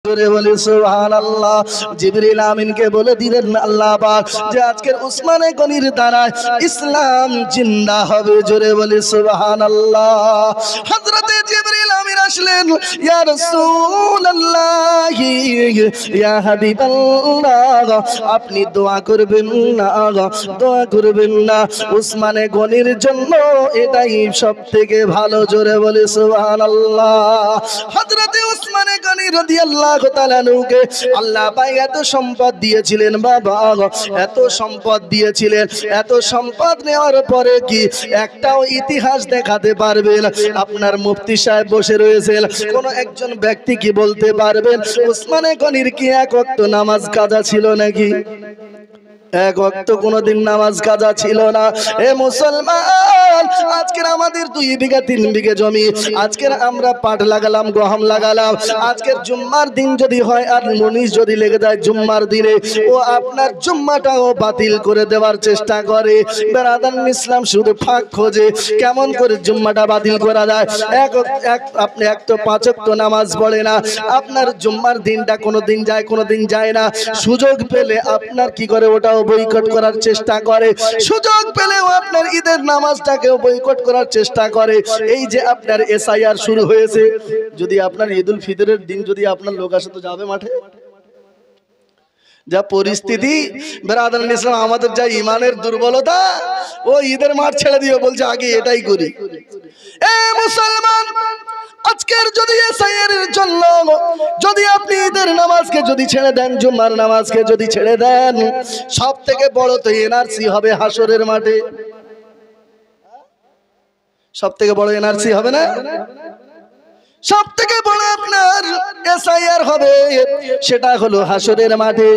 জোরে বলি সুবহানাল্লাহ। জিবরিল আমিনকে বলে দিলেন আল্লাহ পাক যে আজকের উসমানে গনির দ্বারা ইসলাম জিন্দা হবে। জোরে বলি সুবহানাল্লাহ। হযরতে জিবরিল আমিন আসলেন, ইয়া রাসূলুল্লাহ ইয়া হাবিবাল্লাহ, আপনি দোয়া করবেন না, দোয়া করবেন না, উসমানে গনির জন্য এটাই সবথেকে ভালো। জোরে বলি সুবহানাল্লাহ। হযরতে উসমানে গনি রাদিয়াল্লাহু তাআলা আনহুকে আল্লাহ পাক এত সম্পদ দিয়েছিলেন বাবা, এত সম্পদ দিয়েছিলেন। এত সম্পদ নেওয়ার পরে কি একটাও ইতিহাস দেখাতে পারবেন? আপনার মুফতি সাহেব বসে রয়েছেন, কোন একজন ব্যক্তি কি বলতে পারবেন উসমানে গনির কি এক ওয়াক্ত নামাজ কাজা ছিল নাকি? এক ওয়াক্ত কোনদিন নামাজ কাজা ছিল না। এ মুসলমান, আজকের আমাদের 2 বিঘা 3 বিঘা জমি, আজকের আমরা পাট লাগালাম, গম লাগালাম, আজকের জুম্মার দিন যদি হয় আর মুনিশ যদি লেগে যায় জুম্মার দিনে, ও আপনার জুম্মাটাও বাতিল করে দেওয়ার চেষ্টা করে। বেরাদান ইসলাম শুধু ফাঁক খোঁজে কেমন করে জুম্মাটা বাতিল করা যায়। আপনি এক তো 5 ওয়াক্ত নামাজ পড়ে না, আপনার জুম্মার দিনটা কোনোদিন যায় কোনোদিন যায় না। সুযোগ পেলে আপনার কি করে ওটাও বয়কট করার চেষ্টা করে, সুযোগ পেলেও আপনার ঈদের নামাজটাকেও বয়কট করার চেষ্টা করে। এই যে আপনার এসআইআর শুরু হয়েছে, যদি আপনার ঈদুল ফিতরের দিন যদি আপনার লোক আসে তো যাবে মাঠে? যা পরিস্থিতি বেরাদান ইসলাম, আমাদের যা ইমানের দুর্বলতা, ও ঈদের মাঠ ছেড়ে দিয়ে বলছে আগে এটাই করি। এ মুসলমান, আজকের যদি এসআইআর এর জন্য যদি আপনি ঈদের নামাজকে যদি ছেড়ে দেন, জুম্মার নামাজকে যদি ছেড়ে দেন, সব থেকে বড় তো এনআরসি হবে হাসরের মাঠে। সব থেকে বড় এনআরসি হবে না? সব থেকে বড় আপনার এসআইআর হবে, সেটা হলো হাসরের মাঠে।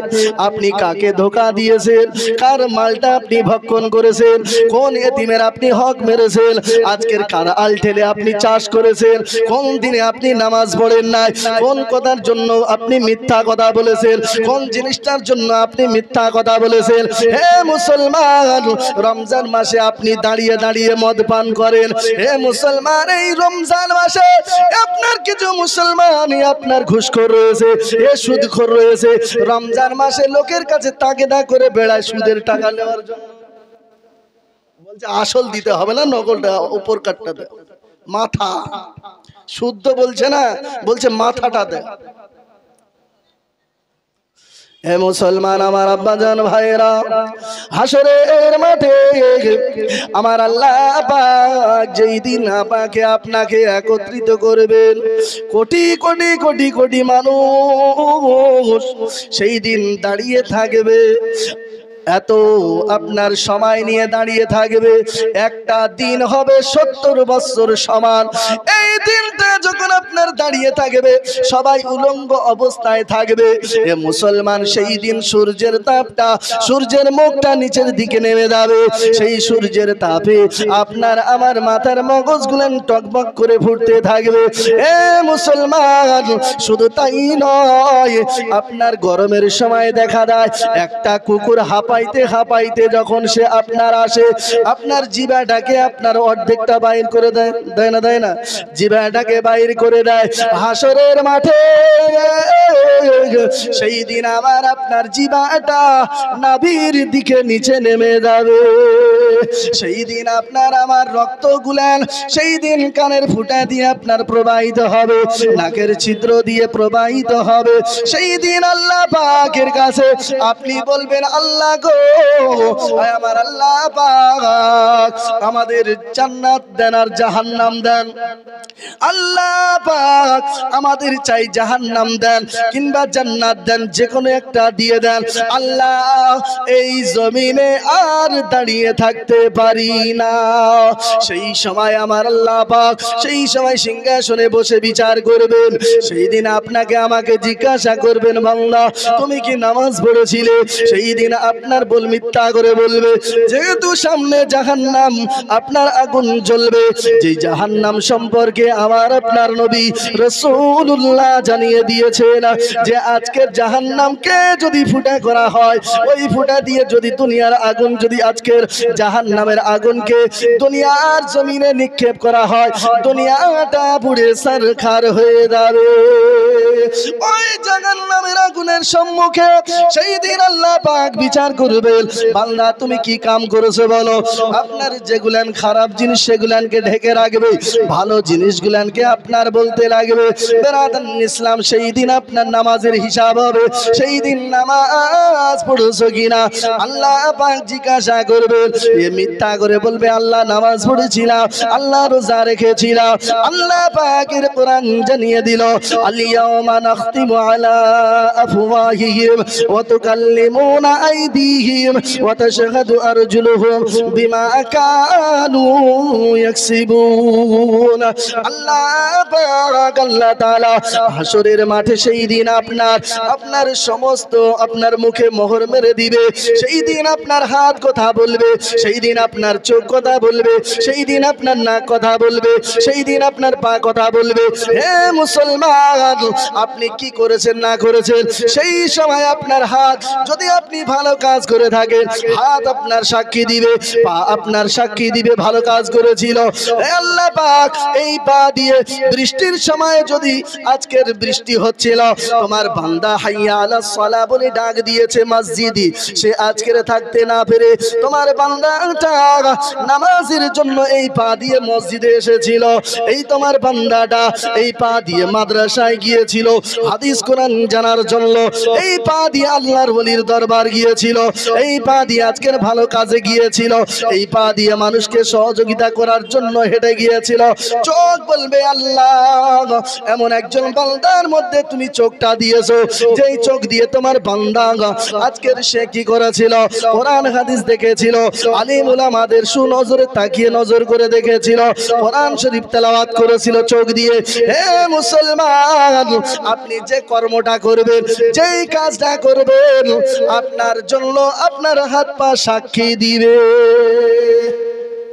আপনি কাকে ধোঁকা দিয়েছেন, কার মালটা আপনি ভক্ষণ করেছেন, কোন এতিমের আপনি হক মেরেছেন, আজকের কার আল ঠেলে আপনি চাষ করেছেন, কোন দিনে আপনি নামাজ পড়েন নাই, কোন কথার জন্য আপনি মিথ্যা কথা বলেছেন, কোন জিনিসটার জন্য আপনি মিথ্যা কথা বলেছেন। হে মুসলমান, রমজান মাসে আপনি দাঁড়িয়ে দাঁড়িয়ে মদ পান করেন। হে মুসলমান, এই রমজান মাসে আপনার কিছু মুসলমান আপনার ঘুষখোর রয়েছে, এ সুদখোর রয়েছে, রমজান মাসে লোকের কাছে তাগিদা করে বেড়ায় সুদের টাকা নেওয়ার জন্য। বলছে আসল দিতে হবে না, নকলটা উপর কাটটা দে, মাথা শুদ্ধ বলছে না, বলছে মাথাটা দে। হে মুসলমান, আমার আব্বাজান ভাইরা, হাসরের মাঠে আমার আল্লাহ পাক যেই দিন আমাকে আপনাকে একত্রিত করবেন, কোটি কোটি কোটি কোটি মানুষ সেই দিন দাঁড়িয়ে থাকবে। এত আপনার সময় নিয়ে দাঁড়িয়ে থাকবে, একটা দিন হবে 70 বছর সমান। এই দিনটা যখন আপনার দাঁড়িয়ে থাকবে, সবাই উলঙ্গ অবস্থায় থাকবে। এ মুসলমান, সেই দিন সূর্যের তাপটা, সূর্যের মুখটা নিচের দিকে নেমে যাবে। সেই সূর্যের তাপে আপনার আমার মাথার মগজগুলো টকবক করে ফুটতে থাকবে। এ মুসলমান, শুধু তাই নয়, আপনার গরমের সময় দেখা যায় একটা কুকুর হাঁপাইতে হাঁপাইতে যখন সে আপনার আসে, আপনার জিভাটাকে আপনার অর্ধেকটা বাইর করে দেয়, দেয় না দেয় না? জিভাটাকে বাইর করে দেয়। হাসরের মাঠে সেই দিন আমার আপনার জিভাটা নাভির দিকে নিচে নেমে যাবে। সেই দিন আপনার আমার রক্তগুলান সেই দিন কানের ফুটা দিয়ে আপনার প্রবাহিত হবে, নাকের ছিদ্র দিয়ে প্রবাহিত হবে। সেই দিন আল্লাহ পাকের কাছে আপনি বলবেন, আল্লাহ গো, আমার আল্লাহ পাক আমাদের জান্নাত দেন আর জাহান্নাম দেন। আল্লাহ পাক আমাদের চাই জাহান্নাম দেন কিংবা জান্নাত দেন, যে কোনো একটা দিয়ে দেন। আল্লাহ, এই জমিনে আর দাঁড়িয়ে থাকতে পারি না। সেই সময় আমার আল্লাহ পাক সেই সময় সিংহাসনে বসে বিচার করবেন। সেই দিন আপনাকে আমাকে জিজ্ঞাসা করবেন, বান্দা তুমি কি নামাজ পড়েছিলে? সেই দিন আপনার বল মিথ্যা করে বলবে, যেহেতু সামনে জাহান্নাম, আপনার আগুন জ্বলবে। যে জাহান্নাম সম্পর্কে আমার আপনার নবী রাসূলুল্লাহ জানিয়ে দিয়েছেন যে আজকের জাহান্নামকে যদি ফুটা করা হয়, ওই ফুটা দিয়ে যদি দুনিয়ার আগুন যদি আজকের জাহান্নামের আগুনকে দুনিয়ার জমিনে নিক্ষেপ করা হয়, দুনিয়াটা পুড়ে ছারখার হয়ে যাবে। ওই জাহান্নামের আগুনের সম্মুখে সেই দিন আল্লাহ পাক বিচার করবেন, বান্দা তুমি কি কাম করেছো বলো। আপনার যেগুলান খারাপ জিনিস সেগুলানকে ঢেকে রাখবে, ভালো জিনিসগুলানকে আপনার বলতে লাগবে। বেরাদান ইসলাম, সেই দিন আপনার নামাজের হিসাব হবে। সেই দিন নামাজ পড়েছো কিনা আল্লাহ পাক জিজ্ঞাসা করবে। এ মিথ্যা করে বলবে আল্লাহ নামাজ পড়েছিলাম, আল্লাহ রোজা রেখেছিলাম। আল্লাহ পাকের কোরআন জানিয়ে দিল, আল-ইয়াওমা নাখতিমু আলা আফওয়াহিহিম ওয়া তুকাল্লিমুনা আইদিহিম ওয়া তাশহাদু আরজুলুহুম বিমা কানু ইয়াকসিবুন। আল্লাহ পাক আল্লাহ তাআলা হাসরের মাঠে সেই দিন আপনার সমস্ত আপনার মুখে মোহর মেরে দিবে। সেই দিন আপনার হাত কথা বলবে, সেই দিন আপনার চোখ কথা বলবে, সেই দিন আপনার নাক কথা বলবে, সেই দিন আপনার পা কথা বলবে। হে মুসলমান, আপনি কি করেছেন না করেছেন সেই সময় আপনার হাত, যদি আপনি ভালো কাজ করে থাকেন হাত আপনার সাক্ষী দিবে, পা আপনার সাক্ষী দিবে ভালো কাজ করেছিল। হে আল্লাহ পাক, এই পা দিয়ে বৃষ্টির সময় যদি আজকের বৃষ্টি হচ্ছিল, তোমার বান্দা হাইয়া আলাস সালাহ বলে ডাক দিয়েছে মসজিদে, সে আজকের থাকতে না পেরে তোমার বান্দাটা নামাজের জন্য এই পা দিয়ে মসজিদে এসেছিল। এই তোমার বান্দাটা এই পা দিয়ে মাদ্রাসায় গিয়েছিল হাদিস কোরআন জানার জন্য, এই পা দিয়ে আল্লাহর ওলির দরবার গিয়েছিল, এই পা দিয়ে আজকের ভালো কাজে গিয়েছিল, এই পা দিয়ে মানুষকে সহযোগিতা করার জন্য হেঁটে গিয়েছিল। চোখ বলবে আল্লাহ, এমন একজন বান্দার মধ্যে তুমি চোখটা দিয়েছো, যেই চোখ দিয়ে তোমার বান্দা আজকের সে কি করেছিল, কোরআন হাদিস দেখেছিল, আলিম উলামাদের সুনজরে তাকিয়ে নজর করে দেখেছিল, কোরআন শরীফ তেলাওয়াত করেছিল চোখ দিয়ে। হে মুসলমান, আপনি যে কর্মটা করবেন, যেই কাজটা করবেন, আপনার জন্য আপনার হাত পা সাক্ষী দিবে।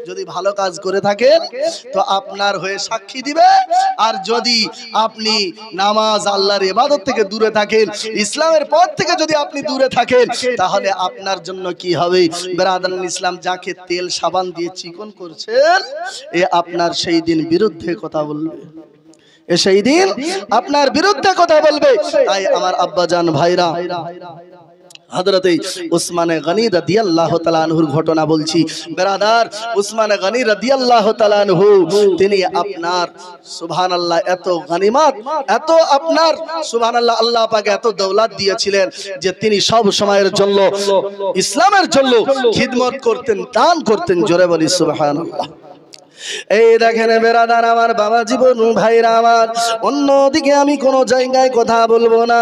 যদি ভালো কাজ করে থাকেন তো আপনার হয়ে সাক্ষী দিবে, আর যদি আপনি নামাজ আল্লাহর ইবাদত থেকে দূরে থাকেন, ইসলামের পথ থেকে যদি আপনি দূরে থাকেন, তাহলে আপনার জন্য কি হবে। বেরাদান ইসলাম, যাকে তেল সাবান দিয়ে চিকন করছেন, এ আপনার সেই দিন বিরুদ্ধে কথা বলবে, এ সেই দিন আপনার বিরুদ্ধে কথা বলবে। তাই আমার আব্বাজান ভাইরা, হযরতে উসমান গনি রাদিয়াল্লাহু তাআলা আনহুর ঘটনা বলছি। বেরাদার, উসমান গনি রাদিয়াল্লাহু তাআলা আনহু তিনি আপনার সুবহানাল্লাহ এত গনিমত, এত আপনার সুবহানাল্লাহ আল্লাহ পাক এত দৌলত দিয়েছিলেন যে তিনি সব সময়ের জন্য ইসলামের জন্য খিদমত করতেন, দান করতেন। জোরে বলি সুবহানাল্লাহ। এই দেখেন বেরাদার আমার, বাবা জীবন ভাইরা আমার, অন্যদিকে আমি কোনো জায়গায় কথা বলবো না,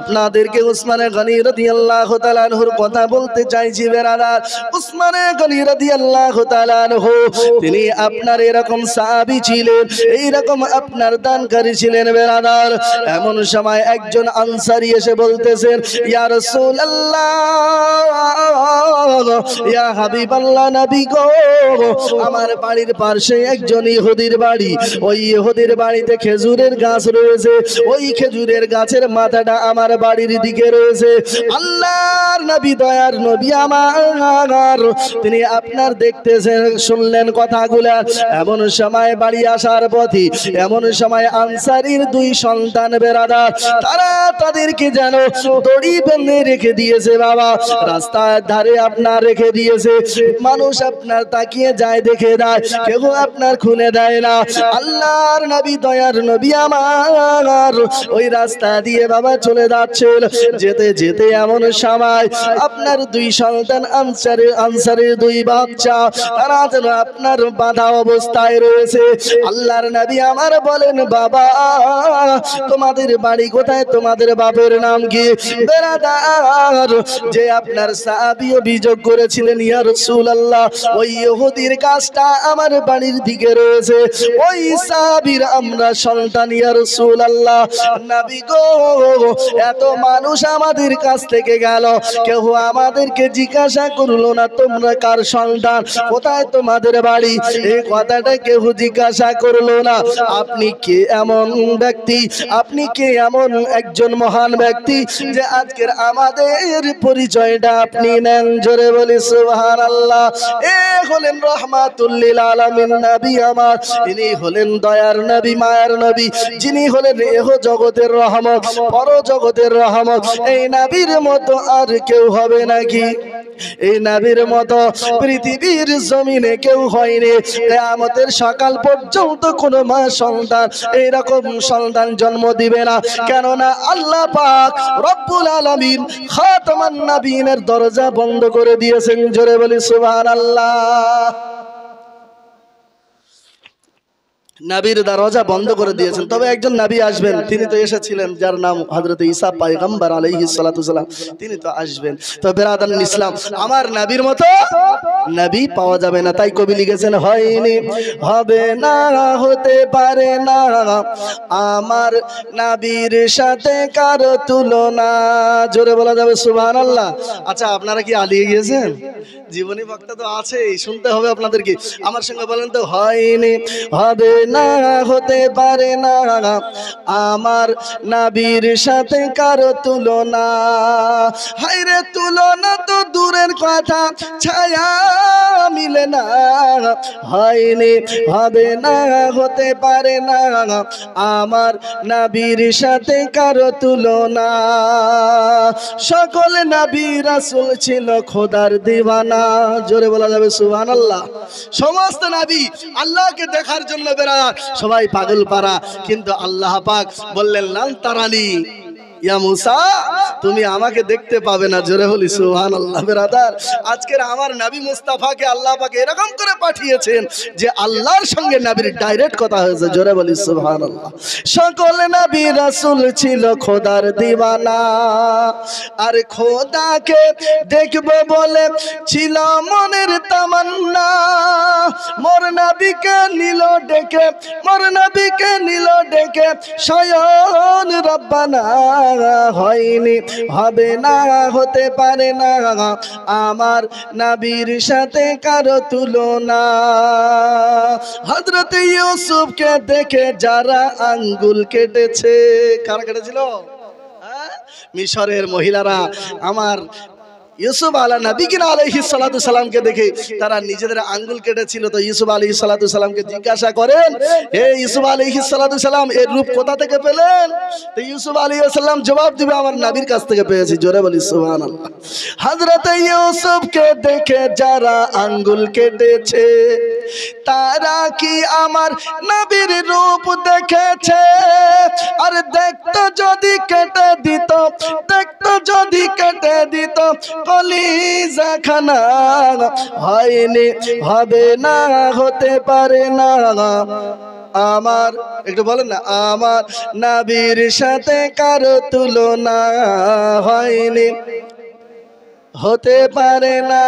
আপনাদেরকে উসমানে গনি রাদিয়াল্লাহু তাআলা আনহুর কথা বলতে চাইছি। বেরাদার, উসমানে গনি রাদিয়াল্লাহু তাআলা আনহু তিনি আপনার এরকম সাহাবী ছিলেন, এইরকম আপনার দানকারী ছিলেন। বেরাদার, এমন সময় একজন আনসারী এসে বলতেছেন, ইয়া রাসূলুল্লাহ, ইয়া হাবিবাল্লাহ, নবী গো, আমার বাড়ির পাশে একজন ইহুদির বাড়ি, ওই ইহুদির বাড়িতে খেজুরের গাছ রয়েছে, ওই খেজুরের গাছের মাথাটা আমার বাড়ির দিকে রয়েছে। আল্লাহর নবী, দয়ার নবী আমার, তিনি আপনার দেখতেছেন, শুনলেন কথাগুলা। এমন সময় বাড়ি আসার পথে, এমন সময় আনসারীর দুই সন্তান বেরাদার, তারা তাদেরকে যেন দড়ি বেঁধে রেখে দিয়েছে বাবা, রাস্তার ধারে আপনার রেখে দিয়েছে। মানুষ আপনার তাকিয়ে যায়, দেখে দেয়, কেউ আপনার খুলে দেয় না। আল্লাহর নবী, দয়ার নবী আমার ওই রাস্তা দিয়ে বাবা চলে যাচ্ছেন। যেতে যেতে এমন সময় আপনার দুই সন্তান আনসারের দুই বাচ্চা, তারা যেন আপনার বাঁধা অবস্থায় রয়েছে। আল্লাহর নবী আমার বলেন, বাবা তোমাদের বাড়ি কোথায়, তোমাদের বাপের নাম কি? বেরাদার, যে আপনার সাহাবী অভিযোগ করেছিলেন, ইয়া রাসূলুল্লাহ, ওই ইহুদির কাজটা আমার বাড়ির দিকে রয়েছে, ওই সাহাবীর আমরা সন্তান ইয়া রাসূলুল্লাহ। নবী গো, এত মানুষ আমাদের কাছ থেকে গেল, কেউ আমাদেরকে জিজ্ঞাসা করলো না তোমরা কার সন্তান, কোথায় তোমাদের বাড়ি, এই কথাটা কেউ জিজ্ঞাসা করলো না। আপনি কে এমন ব্যক্তি, আপনি কে এমন একজন মহান ব্যক্তি যে আজকের আমাদের পরিচয়টা আপনি নেন? জোরে বলি সুবহানাল্লাহ। এ হলেন রাহমাতুল লিল আলামিন নবী আমার, ইনি হলেন দয়ার নবী, মায়ার নবী, যিনি হলেন এহ জগতের রহমত, পর জগতের রহমত। এই নবীর মতো আর কেউ হবে নাকি? এই নবীর মতো পৃথিবীর জমিনে কেউ হয়নি। কিয়ামতের সকাল পর্যন্ত কোনো মা সন্তান এইরকম সন্তান জন্ম দিবে না, কেননা আল্লাহ পাক রব্বুল আলামিন খাতামান নবীনের দরজা বন্ধ করে দিয়েছেন। জোরে বলি সুবহানাল্লাহ। নবীর দরজা বন্ধ করে দিয়েছেন। তবে একজন নবী আসবেন, তিনি তো এসেছিলেন, যার নাম হযরত ঈসা পয়গম্বর আলাইহিস সালাতু সালাম, তিনি তো আসবেন। তো বেরাদান ইসলাম, আমার নবীর মতো নবী পাওয়া যাবে না। তাই কবি লিখেছেন, হয়নি, হবে না, হতে পারে না আমার নবীর সাথে কারো তুলনা। জোরে বলা যাবে সুবহানাল্লাহ। আচ্ছা, আপনারা কি আলিয়ে গিয়েছেন? জীবনী বক্তা তো আছেই, শুনতে হবে আপনাদেরকে। আমার সঙ্গে বলেন তো, হয়নি, হবে না, হতে পারে না আমার নবীর সাথে কারো তুলনা। হায়রে তুলনা তো দূরের কথা, ছায়া মিলে না। হয়নি, হবে না, হতে পারে না আমার নবীর সাথে কারো তুলনা। সকল নবী রাসূল ছিল খোদার দিওয়ানা। জোরে বলা যাবে সুবহানাল্লাহ। সমস্ত নবী আল্লাহকে দেখার জন্য বেরায়, সবাই পাগল পারা, কিন্তু আল্লাহ পাক বললেন, লান তারানি ইয়া মুসা, তুমি আমাকে দেখতে পাবে না। জোরে বলি সুবহানাল্লাহ। বেরাদার, আজকের আমার নবী মুস্তাফাকে আল্লাহ পাক এরকম করে পাঠিয়েছেন যে আল্লাহর সঙ্গে নবীর ডাইরেক্ট কথা হয়েছে। জোরে বলি সুবহানাল্লাহ। সকল নবী রাসূল ছিল খোদার দিওয়ানা, আর খোদাকে দেখবে বলে ছিল মনের তামান্না। মোর নবীকে নিল ডেকে, মোর নবীকে নিল ডেকে স্বয়ং রব্বানা। হয়নি, হবে না, হতে পারে না আমার নবীর সাথে কারো তুলনা। হযরত ইউসুফকে দেখে যারা আঙ্গুল কেটেছে, কারা কেটেছিল? মিশরের মহিলারা আমার ইউসুফ আলাইহিস সালাতু সালামকে দেখে তারা নিজেদের আঙ্গুল কেটেছিল। তো ইউসুফ আলাইহিস সালাতু সালামকে জিজ্ঞাসা করেন, হে ইউসুফ আলাইহিস সালাতু সালাম, এর রূপ কোথা থেকে পেলেন? তো ইউসুফ আলাইহিস সালাম জবাব দিবে, আমার নবীর কাছ থেকে পেয়েছি। জোরে বলি সুবহানাল্লাহ। হযরত ইউসুফকে দেখে যারা আঙ্গুল কেটেছে, তারা কি আমার নবীর রূপ দেখেছে? আর দেখতো যদি কেটে দিত, দেখতো যদি কেটে দিত কলিজা খানা। হয়নি, হবে না, হতে পারে না আমার, একটু বলেন না, আমার নবীর সাথে কারো তুলনা। হয়নি, হতে পারে না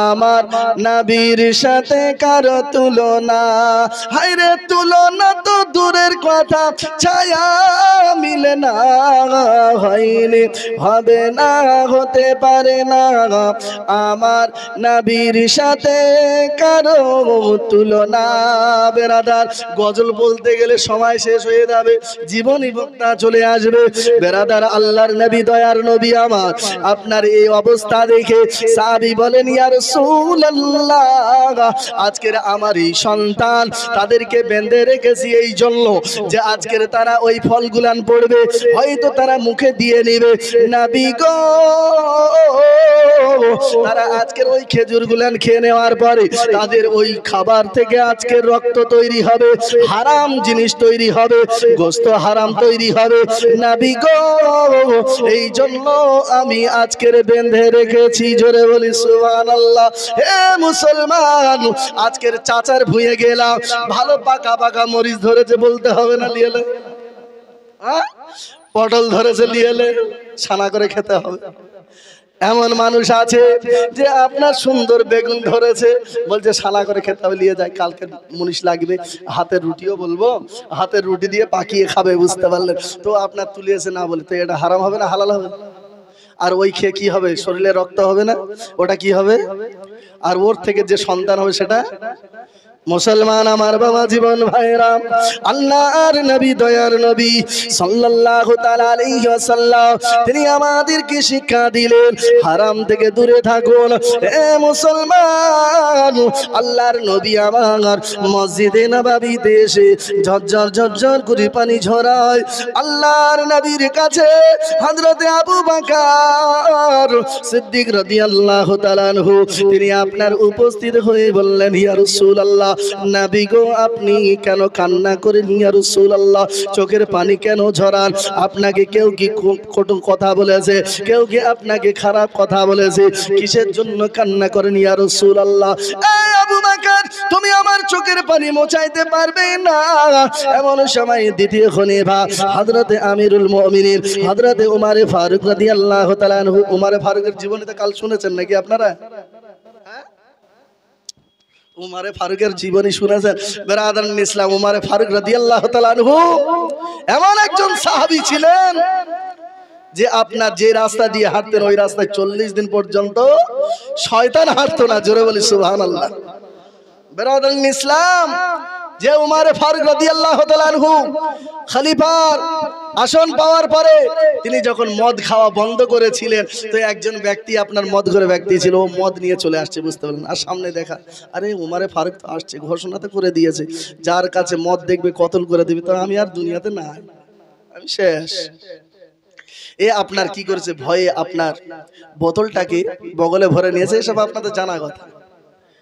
আমার নবীর সাথে কারো তুলনা। হায়রে তুলনা তো দূরের কথা, ছায়া মিলে না। হয়নি, হবে না, হতে পারে না আমার নবীর সাথে কারো তুলনা। বেরাদার, গজল বলতে গেলে সময় শেষ হয়ে যাবে, জীবনী বক্তা চলে আসবে। বেরাদার, আল্লাহর নবী, দয়ার নবী আমার, আপনার এই অবস্থা দেখে সাহাবী বলেন, ইয়া রাসূলুল্লাহ, আজকের আমার এই সন্তান, তাদেরকে বেঁধে রেখেছি এই জন্য যে আজকের তারা ওই ফলগুলান পড়বে, হয়তো তারা মুখে দিয়ে নেবে। নবী গো, তারা আজকের ওই খেজুর গুলান খেয়ে নেওয়ার পরে তাদের ওই খাবার থেকে আজকের রক্ত তৈরি হবে, হারাম জিনিস তৈরি হবে, গোশত হারাম তৈরি হবে। নবী গো, এই জন্য আমি আজকের বেঁধে রেখেছি। জোরে বলি সুবহানাল্লাহ। হে মুসলমান, আজকের চাচার ভুঁয়ে গেলাম, ভালো পাকা পাকা মরিচ ধরেছে, বলতে হবে না লিয়েলে, পটল ধরেছে লিয়েলে, ছানা করে খেতে হবে। এমন মানুষ আছে যে আপনার সুন্দর বেগুন ধরেছে, বলছে শালা করে খেতে হবে, নিয়ে যায়, কালকে মুনিশ লাগবে, হাতের রুটিও বলবো, হাতের রুটি দিয়ে পাকিয়ে খাবে, বুঝতে পারলেন তো? আপনার তুলিয়েছে না বলে, তো এটা হারাম হবে না হালাল হবে? আর ওই খেয়ে কি হবে? শরীরে রক্ত হবে না? ওটা কি হবে? আর ওর থেকে যে সন্তান হবে সেটা মুসলমান আমার বাবা জীবন ভাইরা, আল্লাহর নবী দয়ার নবী সাল্লাল্লাহু তাআলা আলাইহি ওয়াসাল্লাম তিনি আমাদেরকে শিক্ষা দিলেন হারাম থেকে দূরে থাকুন। এ মুসলমান, আল্লাহর নবী আমার মসজিদে নববীতে এসে ঝরঝর ঝরঝর করে পানি ঝরায়। আল্লাহর নবীর কাছে হযরতে আবু বকর সিদ্দিক রাদিয়াল্লাহু তাআলা আনহু তিনি আপনার উপস্থিত হয়ে বললেন, ইয়া রাসূলুল্লাহ, নবী গো আপনি কেন কান্না করেন? ইয়া রাসূলুল্লাহ, চোখের পানি কেন ঝরান? আপনাকে কেউ কি কটু কথা বলেছে? কেউ কি আপনাকে খারাপ কথা বলেছে? কিসের জন্য কান্না করেন ইয়া রাসূলুল্লাহ? এই আবু বকর, তুমি আমার চোখের পানি মোছাইতে পারবে না। এমন সময় দ্বিতীয় খলিফা হযরতে আমিরুল মুমিনিন হযরতে উমর ফারুক রাদিয়াল্লাহু তাআলা আনহু, উমর ফারুকের জীবনীতে কাল শুনেছেন নাকি আপনারা? উমর ফারুকের জীবনী শুনেছেন? বেরাদারান ইসলাম, উমর ফারুক রাদিয়াল্লাহু তাআলা আনহু এমন একজন সাহাবী ছিলেন যে আপনার যে রাস্তা দিয়ে হাঁটতেন ওই রাস্তায় 40 দিন পর্যন্ত শয়তান হাঁটতো না। জোরে বলি সুবহানাল্লাহ। বেরাদারান ইসলাম, যে উমর ফারুক রাদিয়াল্লাহু তাআলা আনহু খলিফার আসন পাওয়ার পরে তিনি যখন মদ খাওয়া বন্ধ করেছিলেন, তো একজন ব্যক্তি আপনার মদ করে ব্যক্তি ছিল, ও মদ নিয়ে চলে আসছে, বুঝতে পারলেন? আর সামনে দেখা, আরে উমর ফারুক তো আসছে, ঘোষণাতে করে দিয়েছে যার কাছে মদ দেখবে কতল করে দিবে, তো আমি আর দুনিয়াতে নাই, আমি শেষ। এ আপনার কি করেছে? ভয়ে আপনার বোতলটাকে বগলে ভরে নিয়েছে, এসব আপনাদের জানা কথা।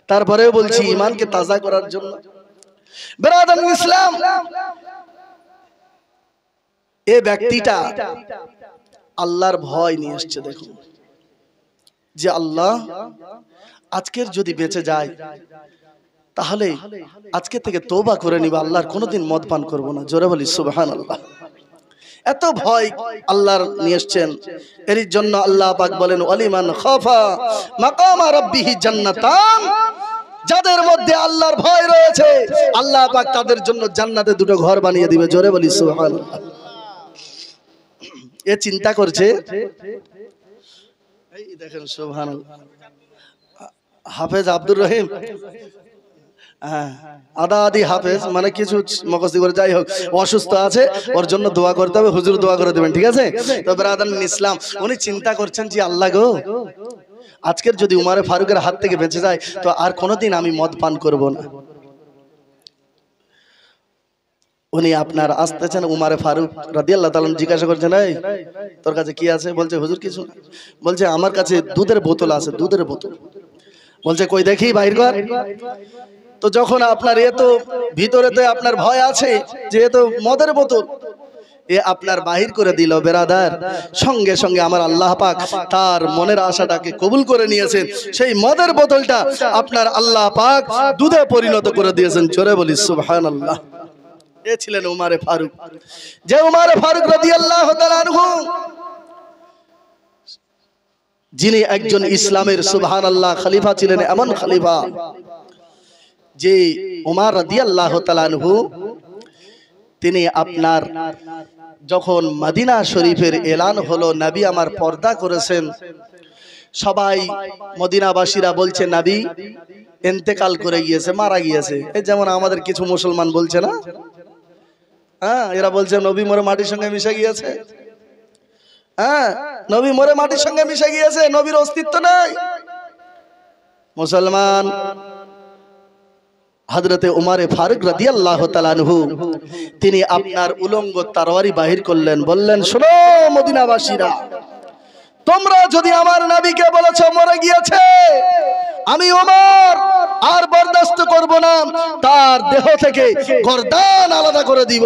তারপরেও বলছি ঈমানকে তাজা করার জন্য বেরাদারান ইসলাম, এ ব্যক্তিটা আল্লাহর ভয় নিয়ে এসেছে। দেখুন যে আল্লাহ আজকের যদি বেঁচে যায় তাহলে আজকে থেকে তওবা করে নিব, আল্লাহর কোনোদিন মদ পান করব না। জোরে বলি সুবহানাল্লাহ। এত ভয় আল্লাহর নিয়ে এসেছেন। এর জন্য আল্লাহ পাক বলেন, ওয়ালিমান খাফা মাকামা রাব্বিহি জান্নাতান, যাদের মধ্যে আল্লাহর ভয় রয়েছে আল্লাহ পাক তাদের জন্য জান্নাতে দুটো ঘর বানিয়ে দিবে। জোরে বলি সুবহানাল্লাহ। এ চিন্তা করছে, এই দেখেন সুবহানাল্লাহ, হাফেজ আব্দুর রহিম, আদা আদি হাফেজ, মানে কিছু মুখস্থ করে, যাই হোক অসুস্থ আছে, ওর জন্য দোয়া করতে হবে, হুজুর দোয়া করে দেবেন, ঠিক আছে? তো বেরাদারান ইসলাম, উনি চিন্তা করছেন যে আল্লাহ গো, আজকের যদি উমর ফারুকের হাত থেকে বেঁচে যায় তো আর কোনোদিন আমি মদ পান করব না। উনি আপনার আসতেছেন, উমর ফারুক রাদিয়াল্লাহু তাআলা জিজ্ঞাসা করছেন, এই তোর কাছে কি আছে? বলছে হুজুর কিছু না। বলছে আমার কাছে দুধের বোতল আছে, দুধের বোতল। বলছে কই দেখি, বাইর কর। তো যখন আপনার এ তো ভিতরেতে আপনার ভয় আছে যে এ তো মদের বোতল, এ আপনার বাহির করে দিল। বেরাদার, সঙ্গে সঙ্গে আমার আল্লাহ পাক তার মনের আশাটাকে কবুল করে নিয়েছেন। সেই মদের বোতলটা আপনার আল্লাহ পাক দুধে পরিণত করে দিয়েছেন। জোরে বলি সুবহানাল্লাহ। এ ছিলেন উমর ফারুক, যে উমর ফারুক রাদিয়াল্লাহু তাআলা আনহু যিনি একজন ইসলামের সুবহানাল্লাহ খলিফা ছিলেন। এমন খলিফা যে উমর রাদিয়াল্লাহু তাআলা আনহু তিনি আপনার যখন মদিনা শরীফের এলান হলো নবী আমার পর্দা করেছেন, সবাই মদিনাবাসীরা বলছে নবী ইন্তেকাল করে গিয়েছে, মারা গিয়েছে। এই যেমন আমাদের কিছু মুসলমান বলছে না, হ্যাঁ, এরা বলছে নবী মরে মাটির সঙ্গে মিশে গিয়েছে। হ্যাঁ, নবী মরে মাটির সঙ্গে মিশে গিয়েছে, নবীর অস্তিত্ব নাই। মুসলমান হযরতে উমর ফারুক রাদিয়াল্লাহু তাআলা আনহু তিনি আপনার উলঙ্গ তরবারি বাহির করলেন, বললেন, শোনো মদিনাবাসীরা, তোমরা যদি আমার নবীকে বলেছো মরে গিয়েছে, আমি ওমর আর বরদাস্ত করব না, তার দেহ থেকে গর্দান আলাদা করে দিব।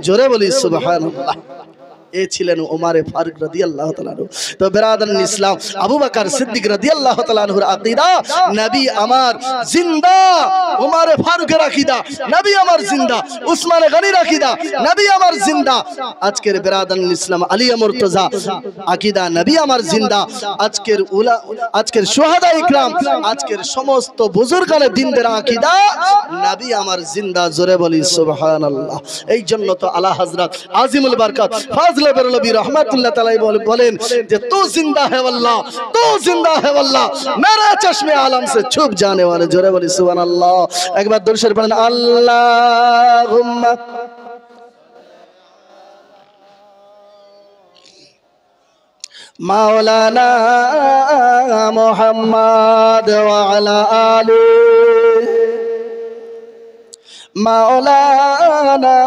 জোরে বলি সুবহানাল্লাহ। এ ছিলেন ওমরে ফারুক রাদিয়াল্লাহু তাআলা আনহু। তো বেরাদান ইসলাম, আবু বকর সিদ্দিক রাদিয়াল্লাহু তাআলা আনহুর আকীদা নবী আমার জিন্দা, ওমরে ফারুকের আকীদা নবী আমার জিন্দা, উসমান গনির আকীদা নবী আমার জিন্দা। আজকের বেরাদান ইসলাম আলিয়া মুর্তজা আকীদা নবী আমার জিন্দা। আজকের শুহাদা ইকরাম, আজকের সমস্ত বুজুর্গানে দিনদের আকীদা নবী আমার জিন্দা। জোরে বলি সুবহানাল্লাহ। এই জন্য তো আলা হযরত আজিমুল বরকত ফাজলে বেরলভী রহমাতুল্লাহ তাআলা বলেন যে তু জিন্দা है वल्लाह, तू जिंदा है वल्लाह, मेरा चश्मे आलम से छुप जाने वाले। जोरे बोली सुभानाल्लाह। एक बार दुरूद शरीफ पढ़ें, अल्लाहुम्मा मौलाना मुहम्मद व अला आली মাওলানা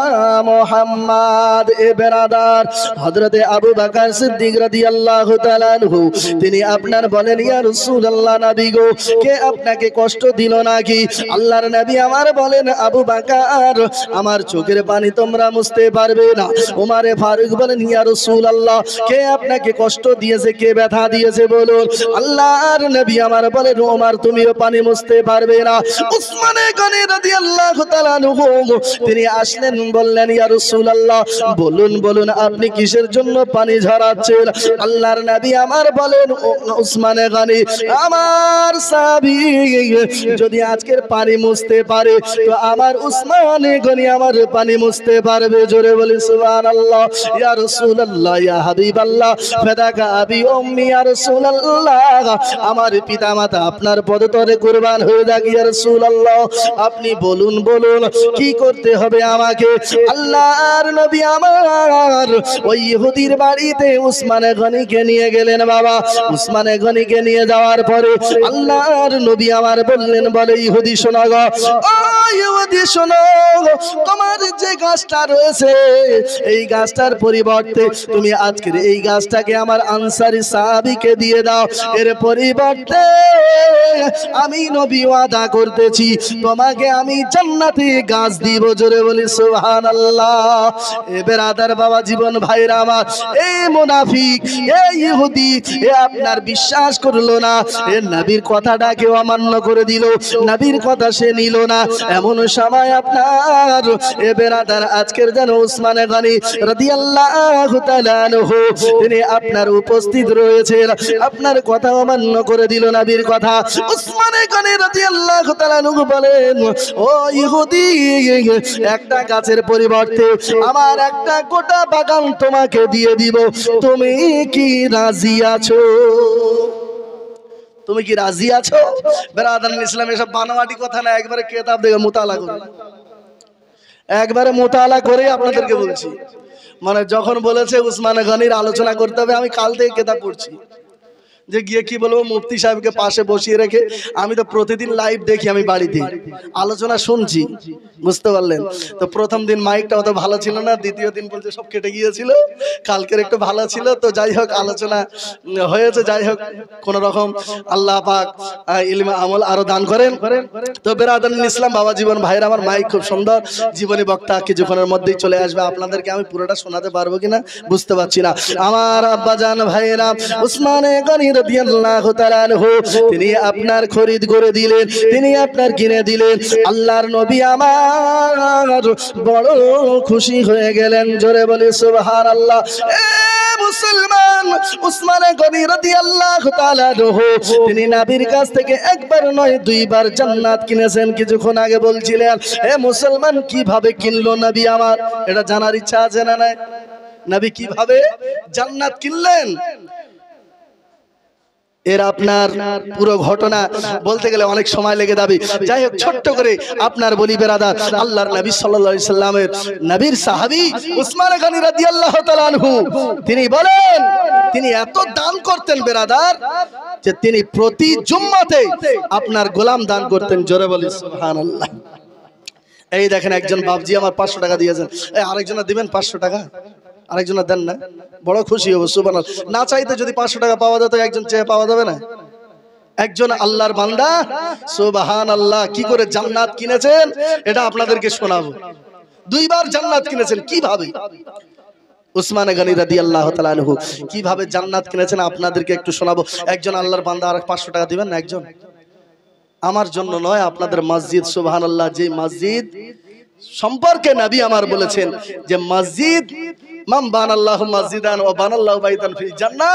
মুহাম্মদ। এ বেরাদার, হযরতে আবু বকর সিদ্দিক রাদিয়াল্লাহু তাআলা আনহু তিনি আপনার বলেন, ইয়া রাসূলুল্লাহ, নবী গো, কে আপনাকে কষ্ট দিল নাকি? আল্লাহর নবী আমার বলেন, আবু বকর, আমার চোখের পানি তোমরা মুছতে পারবে না। ওমরে ফারুক বলেন, ইয়া রাসূলুল্লাহ, কে আপনাকে কষ্ট দিয়েছে, কে ব্যথা দিয়েছে বলুন। আল্লাহর নবী আমার বলেন, ওমর, তুমিও পানি মুছতে পারবে না। উসমানে গনি রাদিয়াল্লাহু তাআলা তিনি আসলেন, বললেন, ইয়া রাসূলুল্লাহ, বলুন বলুন আপনি কিসের জন্য পানি ঝরাচ্ছেন? আল্লাহর নবী আমার বলেন, উসমানে গনি আমার সাহাবী যদি আজকের পানি মুছতে পারে তো আমার উসমানে গনি আমার পানি মুছতে পারবে। জোরে বলি সুবহানাল্লাহ। ইয়া রাসূলুল্লাহ, ইয়া হাবিবাল্লাহ, ফাদাকা আবি উম্মি, ইয়া রাসূলুল্লাহ, আমার পিতামাতা আপনার পদতলে কুরবান হয়ে যাক। ইয়া রাসূলুল্লাহ, আপনি বলুন বলুন কি করতে হবে আমাকে? আল্লাহর নবী আমার ওই ইহুদির বাড়িতে উসমানে গনিকে নিয়ে গেলেন। বাবা, উসমানে গনিকে নিয়ে যাওয়ার পরে আল্লাহর নবী আমার বললেন, বলে, ইহুদি শোনো গো, ও ইহুদি শোনো, তোমার যে গাছটা রয়েছে এই গাছটার পরিবর্তে তুমি আজকের এই গাছটাকে আমার আনসারী সাহাবীকে দিয়ে দাও। এর পরিবর্তে আমি নবী ওয়াদা করতেছি তোমাকে আমি জান্নাতে গাছ দিব। জোরে বলি সুবহানাল্লাহ। এ বেরাদার বাবা জীবন ভাইরা আমার, এই মুনাফিক, এই ইহুদি, এ আপনার বিশ্বাস করলো না, এ নবীর কথাটাকে অমান্য করে দিল, নবীর কথা সে নিল না। এমন সময় আপনার এ বেরাদার আজকের যেন উসমানে গনি রাদিয়াল্লাহু তাআলা আনহু তিনি আপনার উপস্থিত রয়েছেন, আপনার কথা অমান্য করে দিল, নবীর কথা। উসমানে গনি রাদিয়াল্লাহু তাআলা আনহু বলেন, ও ইহুদি, একটা গাছের পরিবর্তে আমার একটা গোটা বাগান তোমাকে দিয়ে দিব, তুমি কি রাজি আছো? তুমি কি রাজি আছো? বেরাদান ইসলাম এসব বানোয়াটি কথা না, একবারে কিতাব দেখে মুতালা করে, একবারে মুতালা করে আপনাদেরকে বলছি। মানে যখন বলেছে উসমানে গনির আলোচনা করতে হবে, আমি কাল থেকে কিতাব পড়ছি যে গিয়ে কি বলবো, মুফতি সাহেবকে পাশে বসিয়ে রেখে আমি তো প্রতিদিন লাইভ দেখি, আমি বাড়িতে আলোচনা শুনছি, বুঝতে পারলেন? তো প্রথম দিন মাইকটা অত ভালো ছিল না, দ্বিতীয় দিন বলছে সব কেটে গিয়েছিল, কালকের একটু ভালো ছিল। তো যাই হোক আলোচনা হয়েছে, যাই হোক কোন রকম আল্লাহ পাক ইলমে আমল আরো দান করেন। তো বেরাদান ইসলাম বাবা জীবন ভাইরা আমার, মাইক খুব সুন্দর, জীবনী বক্তা কিছুক্ষণের মধ্যেই চলে আসবে, আপনাদেরকে আমি পুরোটা শোনাতে পারবো কিনা বুঝতে পারছি না। আমার আব্বাজান ভাইরা উসমানে গনি রাদিয়াল্লাহু তাআলা আনহু তিনি আপনার খরিদ করে দিলেন, তিনি আপনার কিনে দিলেন। আল্লাহর নবী আমার বড় খুশি হয়ে গেলেন। জোরে বলি সুবহানাল্লাহ। এ মুসলমান, উসমানে গনি রাদিয়াল্লাহু তাআলা আনহু তিনি নবীর কাছ থেকে একবার নয় দুইবার জান্নাত কিনেছেন। কিছুক্ষণ আগে বলছিলেন, এ মুসলমান কিভাবে কিনলো নবী আমার, এটা জানার ইচ্ছা আছে না নাই? নবী কিভাবে জান্নাত কিনলেন এর আপনার পুরো ঘটনা বলতে গেলে অনেক সময় লেগে যাবে। যাই হোক ছোট্ট করে আপনার বলি বেরাদার, আল্লাহর নবী সাল্লাল্লাহু আলাইহি সাল্লামের নবীর সাহাবী উসমান গনি রাদিয়াল্লাহু তাআলা আনহু তিনি বলেন, তিনি এত দান করতেন বেরাদার যে তিনি প্রতি জুম্মাতে আপনার গোলাম দান করতেন। জোরে বলি সুবহানাল্লাহ। এই দেখেন একজন বাবজি আমার 500 টাকা দিয়েছেন, এই আরেকজনের দিবেন 500 টাকা, আরেকজনের দেন না, বড় খুশি হবো। সুবহানাল্লাহ। না চাইতে যদি 500 টাকা পাওয়া যেত, একজন চেয়ে পাওয়া যাবে না? একজন আল্লাহর বান্দা সুবহানাল্লাহ কি করে জান্নাত কিনেছেন এটা আপনাদেরকে শোনাবো। দুইবার জান্নাত কিনেছেন কিভাবে? উসমান গনি রাদিয়াল্লাহু তাআলা আনহু কিভাবে জান্নাত কিনেছেন আপনাদেরকে একটু শোনাবো। একজন আল্লাহর বান্দা আর 500 টাকা দিবেন না? একজন, আমার জন্য নয়, আপনাদের মসজিদ, সুবহানাল্লাহ, যে মসজিদ সম্পর্কে নবী আমার বলেছেন যে মসজিদ মান বানাল্লাহু মসজিদান ওয়া বানাল্লাহু বাইতান ফিল জান্নাহ,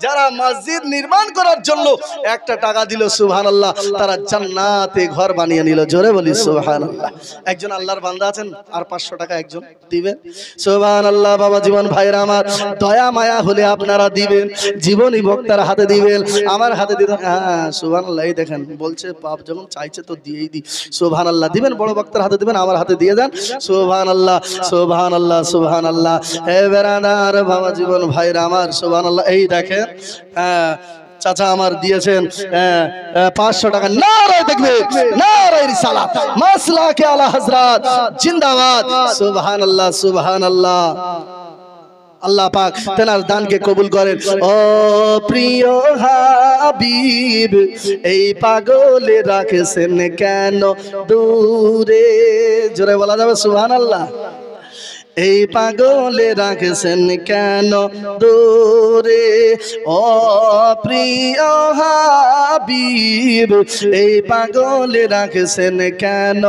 যারা মসজিদ নির্মাণ করার জন্য একটা টাকা দিল সুবহানাল্লাহ, তারা জান্নাতে ঘর বানিয়ে নিল। জোরে বলি সুবহানাল্লাহ। একজন আল্লাহর বান্দা আছেন আর 500 টাকা একজন দিবেন? সুবহানাল্লাহ। বাবা জীবন ভাইরা আমার, দয়া মায়া হলে আপনারা দিবেন, জীবনী বক্তার হাতে দিবেন, আমার হাতে দিবেন। হ্যাঁ সুবহানাল্লাহ। এই দেখেন বলছে পাপ যখন চাইছে তো দিয়েই দি। সুবহানাল্লাহ। দিবেন, বড় বক্তার হাতে দিবেন, আমার হাতে দিয়ে যান। সুবহানাল্লাহ সুবহানাল্লাহ সুবহানাল্লাহ। হে বেরাদার বাবা জীবন ভাইরা আমার, সুবহানাল্লাহ। এই দেখেন চাচা আমার দিয়েছেন 500 টাকা। নারায়ে তাকবীর, নারায়ে রিসালাত, মাসলাকে আলা হযরত জিন্দাবাদ। সুবহানাল্লাহ সুবহানাল্লাহ। আল্লাহ পাক তেনার দানকে কবুল করেন। ও প্রিয় হাবিব, এই পাগলে রাখছেন কেন দূরে? জোরে বলা যাবে সুবহানাল্লাহ। এই পাগলে রাখছেন কেন দূরে? ও প্রিয় হাবিব, এই পাগলে রাখছেন কেন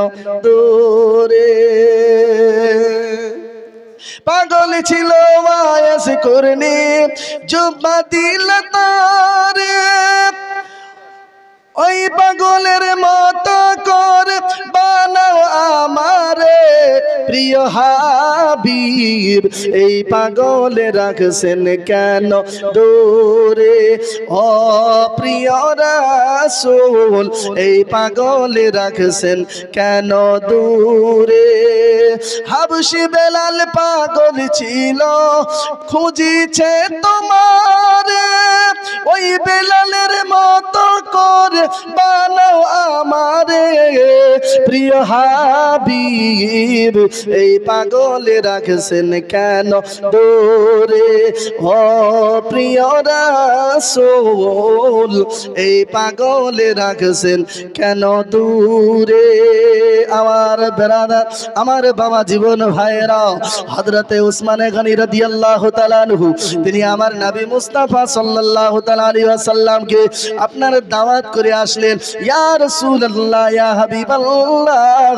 দূরে? পাগল ছিল ওয়াইস করনি, জুব্বা দিল তারে, ওই পাগলের মতো করে বানাও আমারে প্রিয় হাবিব, এই পাগলে রাখছেন কেন দূরে? ও প্রিয় রাসূল, এই পাগলে রাখছেন কেন দূরে? হাবশি বেলাল পাগল ছিল, খুঁজিছে তোমারে, ওই বেলালের মতো করে বানাও আমারে প্রিয় হাবিব, এই পাগলে রাখছেন কেন দূরে? ও প্রিয় রাসূল, এই পাগলে রাখছেন কেন দূরে? আমার বেরাদার, আমার বাবা জীবন ভাইরা, হযরতে উসমান গনি রাদিয়াল্লাহু তাআলা আনহু, তিনি আমার নবী মুস্তাফা সাল্লাল্লাহু তাআলা আলাইহি ওয়াসাল্লামকে আপনার দাওয়াত করে আসলেন। ইয়া রাসূলুল্লাহ, ইয়া হাবিবাল্লাহ,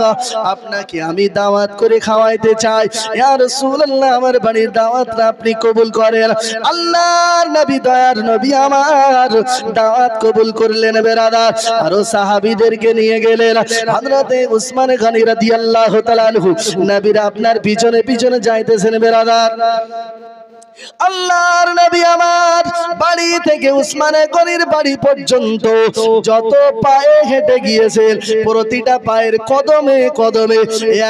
আপনাকে আমি দাওয়াত করে খাওয়াইতে চাই। ইয়া রাসূলুল্লাহ, আমার বাড়ির দাওয়াতটা আপনি কবুল করেন। আল্লাহর নবী, দয়ার নবী আমার দাওয়াত কবুল করলেন বেরাদার। আরো সাহাবীদেরকে নিয়ে গেলেন। হযরতে উসমান গনি রাদিয়াল্লাহু তাআলা আনহু নবীর আপনার পিছনে পিছনে যাইতেছেন বেরাদার। আল্লাহর নবী আমার বাড়ি থেকে উসমান গনির বাড়ি পর্যন্ত যত পায়ে হেঁটে গিয়েছেন, প্রতিটা পায়ের কদমে কদমে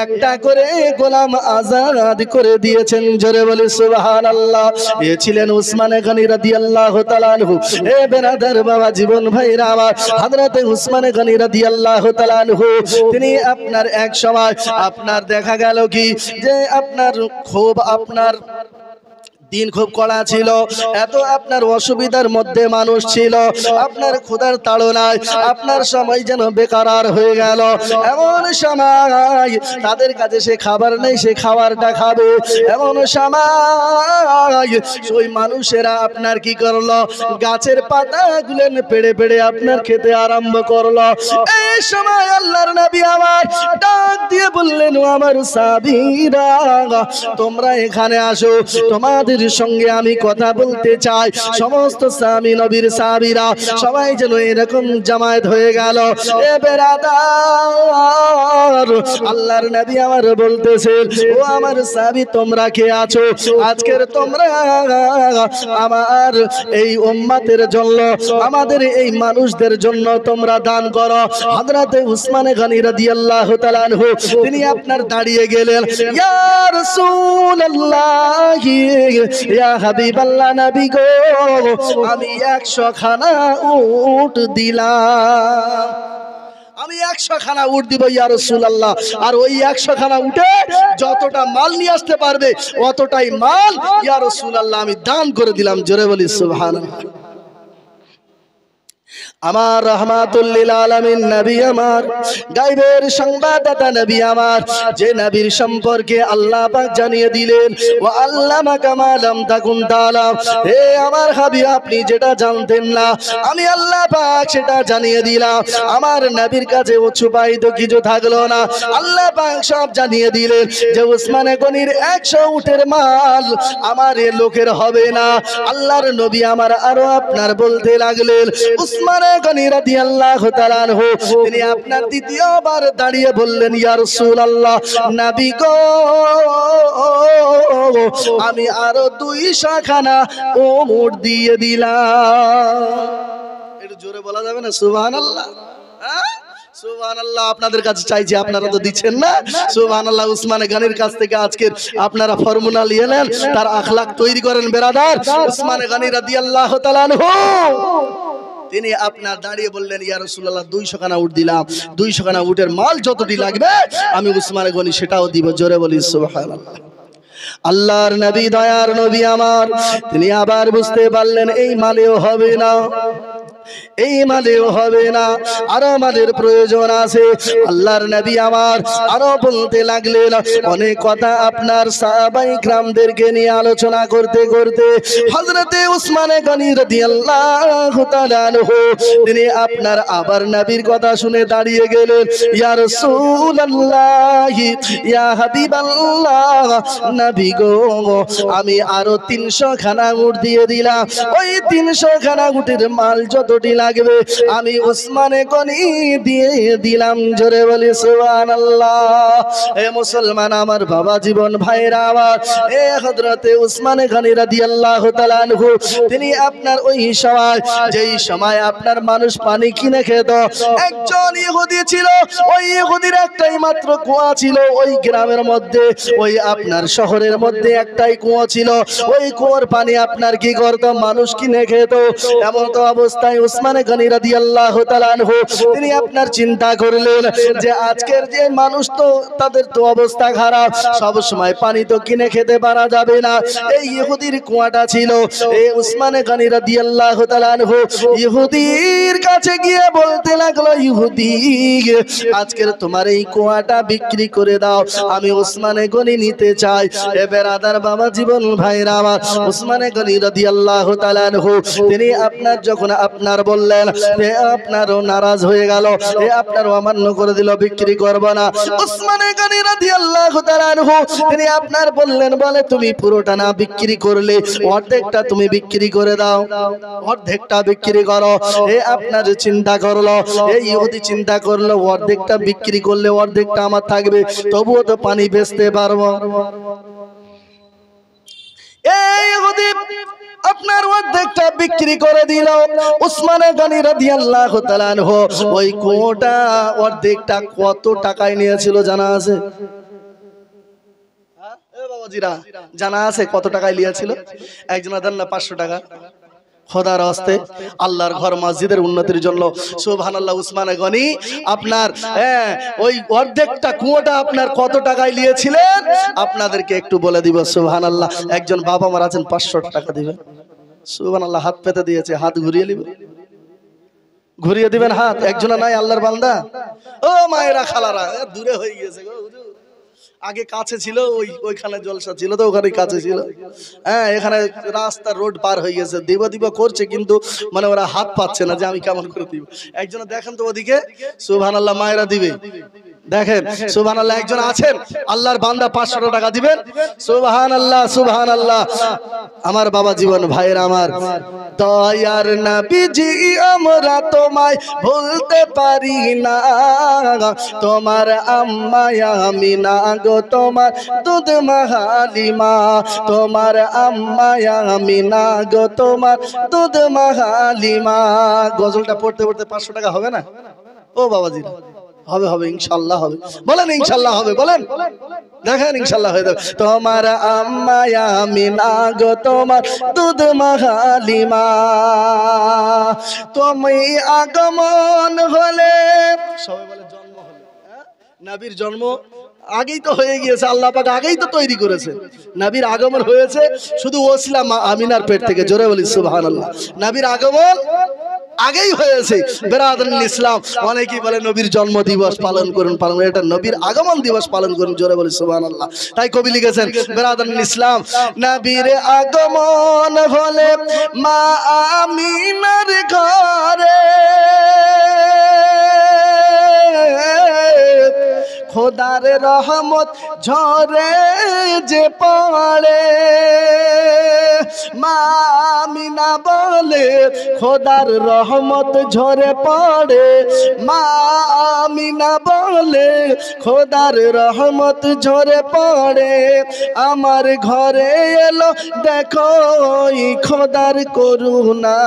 একটা করে গোলাম আজাদ করে দিয়েছেন। জোরে বলি সুবহানাল্লাহ। এ ছিলেন উসমান গনি রাদিয়াল্লাহু তাআলা আনহু। এ বেরাদার বাবা জীবন ভাইরা আমার, হযরতে উসমান গনি রাদিয়াল্লাহু তাআলা আনহু, তিনি আপনার এক সময় আপনার দেখা গেল কি যে আপনার খুব আপনার দিন খুব কড়া ছিল, এত আপনার অসুবিধার মধ্যে মানুষ ছিল, আপনার ক্ষুধার তাড়নায় আপনার সময় যেন বেকার হয়ে গেল। এমন সময় তাদের কাছে সে খাবার নেই, সে খাবারটা খাবে। এমন সময় ওই মানুষেরা আপনার কি করলো, গাছের পাতাগুলো পেড়ে পেড়ে আপনার খেতে আরম্ভ করলো। এই সময় আল্লাহর নবী আমার ডাক দিয়ে বললেন, ও আমার সাহাবীরা, তোমরা এখানে আসো, তোমাদের সঙ্গে আমি কথা বলতে চাই। সমস্ত সাহাবী, নবীর সাহাবীরা সবাই যেন এরকম জামায়াত হয়ে গেল। এ বেরাদার, আল্লাহর নবী আমার বলতেছেন, ও আমার সাহাবী, তোমরা কে আছো? আজকের তোমরা আমার এই উম্মতের জন্য, আমাদের এই মানুষদের জন্য তোমরা দান করো। হযরতে উসমান গনি রাদিয়াল্লাহু তাআলা আনহু, তিনি আপনার দাঁড়িয়ে গেলেন। ইয়া রাসূলুল্লাহ, ইয়া হাবিবাল্লাহ, নবী গো, আমি 100 খানা উট দিলাম, আমি 100 খানা উট দিব ইয়া রাসূলুল্লাহ। আর ওই 100 খানা উটে যতটা মাল নিয়ে আসতে পারবে অতটাই মাল ইয়া রাসূলুল্লাহ আমি দান করে দিলাম। জোরে বলি সুবহানাল্লাহ। আমার রাহমাতুল লিল আলামিন নবী আমার, গায়বের সংবাদদাতা নবী আমার, যে নবীর সম্পর্কে আল্লাহ পাক জানিয়ে দিলেন ওয়া আল্লামাকা মা লাম তাকুন তাআলাম। হে আমার হাবিব, আপনি যেটা জানতেন না আমি আল্লাহ পাক সেটা জানিয়ে দিলাম। আমার নবীর কাছে ছুপায়িত কিছু থাকলো না, আল্লাহ পাক সব জানিয়ে দিলেন যে উসমানে গনির 100 উটের মাল আমার এ লোকের হবে না। আল্লাহর নবী আমার আরো আপনার বলতে লাগলেন, উসমানে গনি রাদিয়াল্লাহু তাআলা আনহু তিনি আপনার দ্বিতীয়বার দাঁড়িয়ে বললেন, ইয়া রাসূলুল্লাহ, নবী গো, আমি আরো 200 খানা উট দিয়ে দিলাম। একটু জোরে বলা যাবে না সুবহানাল্লাহ? সুবহানাল্লাহ। আপনাদের কাছে চাইছি, আপনারা তো দিচ্ছেন না। সুবহানাল্লাহ। উসমানে গনির কাছ থেকে আজকের আপনারা ফর্মুলা নিয়ে নেন, তার আখলাক তৈরি করেন বেরাদার। উসমানে গনি রাদিয়াল্লাহু তাআলা আনহু তিনি আপনার দাঁড়িয়ে বললেন, ইয়া রাসূলুল্লাহ, 200 খানা উট দিলাম, 200 খানা উটের মাল যতটি লাগবে আমি উসমানে গনি সেটাও দিব। জোরে বলি সুবহানাল্লাহ। আল্লাহর নবী, দয়ার নবী আমার, তিনি আবার বুঝতে পারলেন এই মালেও হবে না, এই মালেও হবে না, আরো আমাদের প্রয়োজন আছে। আল্লাহর নবী আমার আরো বলতে লাগলেন অনেক কথা। আপনার সাহাবায়ে কিরামদেরকে নিয়ে আলোচনা করতে করতে হযরতে উসমানে গনি রাদিয়াল্লাহু তাআলা আনহু তিনি আপনার আবার নবীর কথা শুনে দাঁড়িয়ে গেলেন, ইয়া রাসূলুল্লাহ, ইয়া হাবিবাল্লাহ, নবী গো, আমি আরো 300 খানা উট দিয়ে দিলাম। ওই 300 খানা উটের মাল যতটি লাগবে আমি উসমানে গনি দিয়ে দিলাম। জোরে বলি সুবহানাল্লাহ। এ মুসলমান আমার বাবা জীবন ভাইরা আমার, এ হযরতে উসমানে গনি রাদিয়াল্লাহু তাআলা আনহু তিনি আপনার ওই সময়, যেই সময় আপনার মানুষ পানি কিনে খেত, একজন ইহুদি ছিল, ওই ইহুদির একটাই মাত্র কুয়া ছিল ওই গ্রামের মধ্যে, ওই আপনার শহরের মধ্যে একটাই কুয়া ছিল। ওই কুয়ার পানি আপনার কি করত, মানুষ কিনে খেত। এমন তো অবস্থায় উসমানে গনি রাদিয়াল্লাহু তাআলা আনহু তিনি আপনার চিন্তা করলেন যে আজকের যে মানুষ তো তাদের তো অবস্থা খারাপ, সব সময় পানি তো কিনে খেতে পারা যাবে না। এই ইহুদির কুয়াটা ছিল। এই উসমানে গনি রাদিয়াল্লাহু তাআলা আনহু ইহুদির কাছে গিয়ে বলতে লাগলো, ইহুদি, আজকের তোমার এই কুয়াটা বিক্রি করে দাও, আমি উসমানে গনি নিতে চাই। এ বেরাদার বাবা জীবন ভাইরা আমার, উসমানে গনি রাদিয়াল্লাহু তাআলা আনহু তিনি আপনার যখন আপনার বললেন, আপনারও নারাজ হয়ে গেল, আপনারও অমান্য করে দিল, বিক্রি করব না। উসমানে গনি রাদিয়াল্লাহু তাআলা আনহু তিনি আপনার বললেন, বলে তুমি পুরোটা না বিক্রি করলে অর্ধেকটা তুমি বিক্রি করে দাও, অর্ধেকটা বিক্রি করো। আপনার চিন্তা করলো, এই ইহুদি চিন্তা করলো, অর্ধেকটা বিক্রি করলে অর্ধেকটা আমার থাকবে, তবুও তো পানি বেচতে পারবো। এই ইহুদি আপনার অর্ধেকটা বিক্রি করে দিল। উসমানে গনি রাদিয়াল্লাহু তাআলা আনহু ওই কুয়াটা অর্ধেকটা কত টাকায় নিয়েছিল জানা আছে? বাবাজিরা জানা আছে কত টাকায় নিয়েছিল? একজনের দেন না 500 টাকা। খোদার হস্তে আল্লাহর ঘর মসজিদের উন্নতির জন্য সুবহানাল্লাহ। উসমানে গনি আপনার ওই অর্ধেকটা কুয়াটা আপনার কত টাকায় নিয়েছিলেন আপনাদেরকে একটু বলে দিব। সুবহানাল্লাহ। একজন বাবা মারা আছেন, 500 টাকা দিবেন। সুবহানাল্লাহ। হাত পেতে দিয়েছে, হাত ঘুরিয়ে নিবে, ঘুরিয়ে দিবেন হাত। একজনা নাই আল্লাহর বান্দা? ও মায়েরা খালারা, দূরে হয়ে গিয়েছে গো। আগে কাছে ছিল, ওইখানে জলসা ছিল তো ওখানে কাছে ছিল। এখানে রাস্তা রোড পার হয়ে গেছে, দিব করছে কিন্তু মানে ওরা হাত পাচ্ছে না যে আমি কেমন করে দিব। একজন দেখেন তো ওদিকে, সুবহানাল্লাহ, মায়েরা দিবে, দেখেন সুবহানাল্লাহ। একজন আছেন আল্লাহর বান্দা, 500 টাকা দিবেন। সুবহানাল্লাহ, সুবহানাল্লাহ। আমার বাবা জীবন ভাইয়ের আমার, দয়ার নবীজি আমরা তোমায় ভুলতে পারি না, তোমার আম্মা আমিনা গো, তোমার দুধ মা হালিমা, তোমার আম্মা আমিনা গো, তোমার দুধ মা হালিমা। গজলটা পড়তে পড়তে 500 টাকা হবে না? ও বাবাজি, হবে হবে, ইনশাআল্লাহ হবে। বলেন ইনশাআল্লাহ হবে, বলেন, দেখেন ইনশাআল্লাহ হয়ে যাবে। তোমার আম্মা আমিনা গো, তোমার দুধ মা হালিমা, তুমি আগমন হলে, সবাই বলে জন্ম হলে, নবীর জন্ম আগেই তো হয়ে গিয়েছে, আল্লাহ পাক আগেই তো তৈরি করেছে। নবীর আগমন হয়েছে শুধু ওসিলা মা আমিনার পেট থেকে। জোরে বলি সুবহানাল্লাহ। নবীর আগমন আগেই হয়েছে। বেরাদারান ইসলাম, অনেকেই বলে নবীর জন্ম দিবস পালন করুন, এটা নবীর আগমন দিবস পালন করুন, জোরে বলি সুবহানাল্লাহ। তাই কবি লিখেছেন বেরাদারান ইসলাম, নবীর আগমন হলে মা আমিনার ঘরে খোদার রহমত ঝরে যে পড়ে। মা আমিনা বলে খোদার রহমত ঝরে পড়ে। মা আমিনা বলে খোদার রহমত ঝরে পড়ে। আমার ঘরে এলো দেখো খোদার করুণা,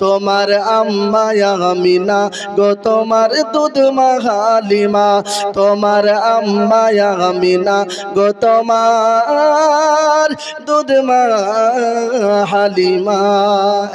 তোমার আম্মা আমিনা গো তোমার দুধ মা হালিমা, তোমার আম্মা আমিনা গো তোমার দুধ মা হালিমা।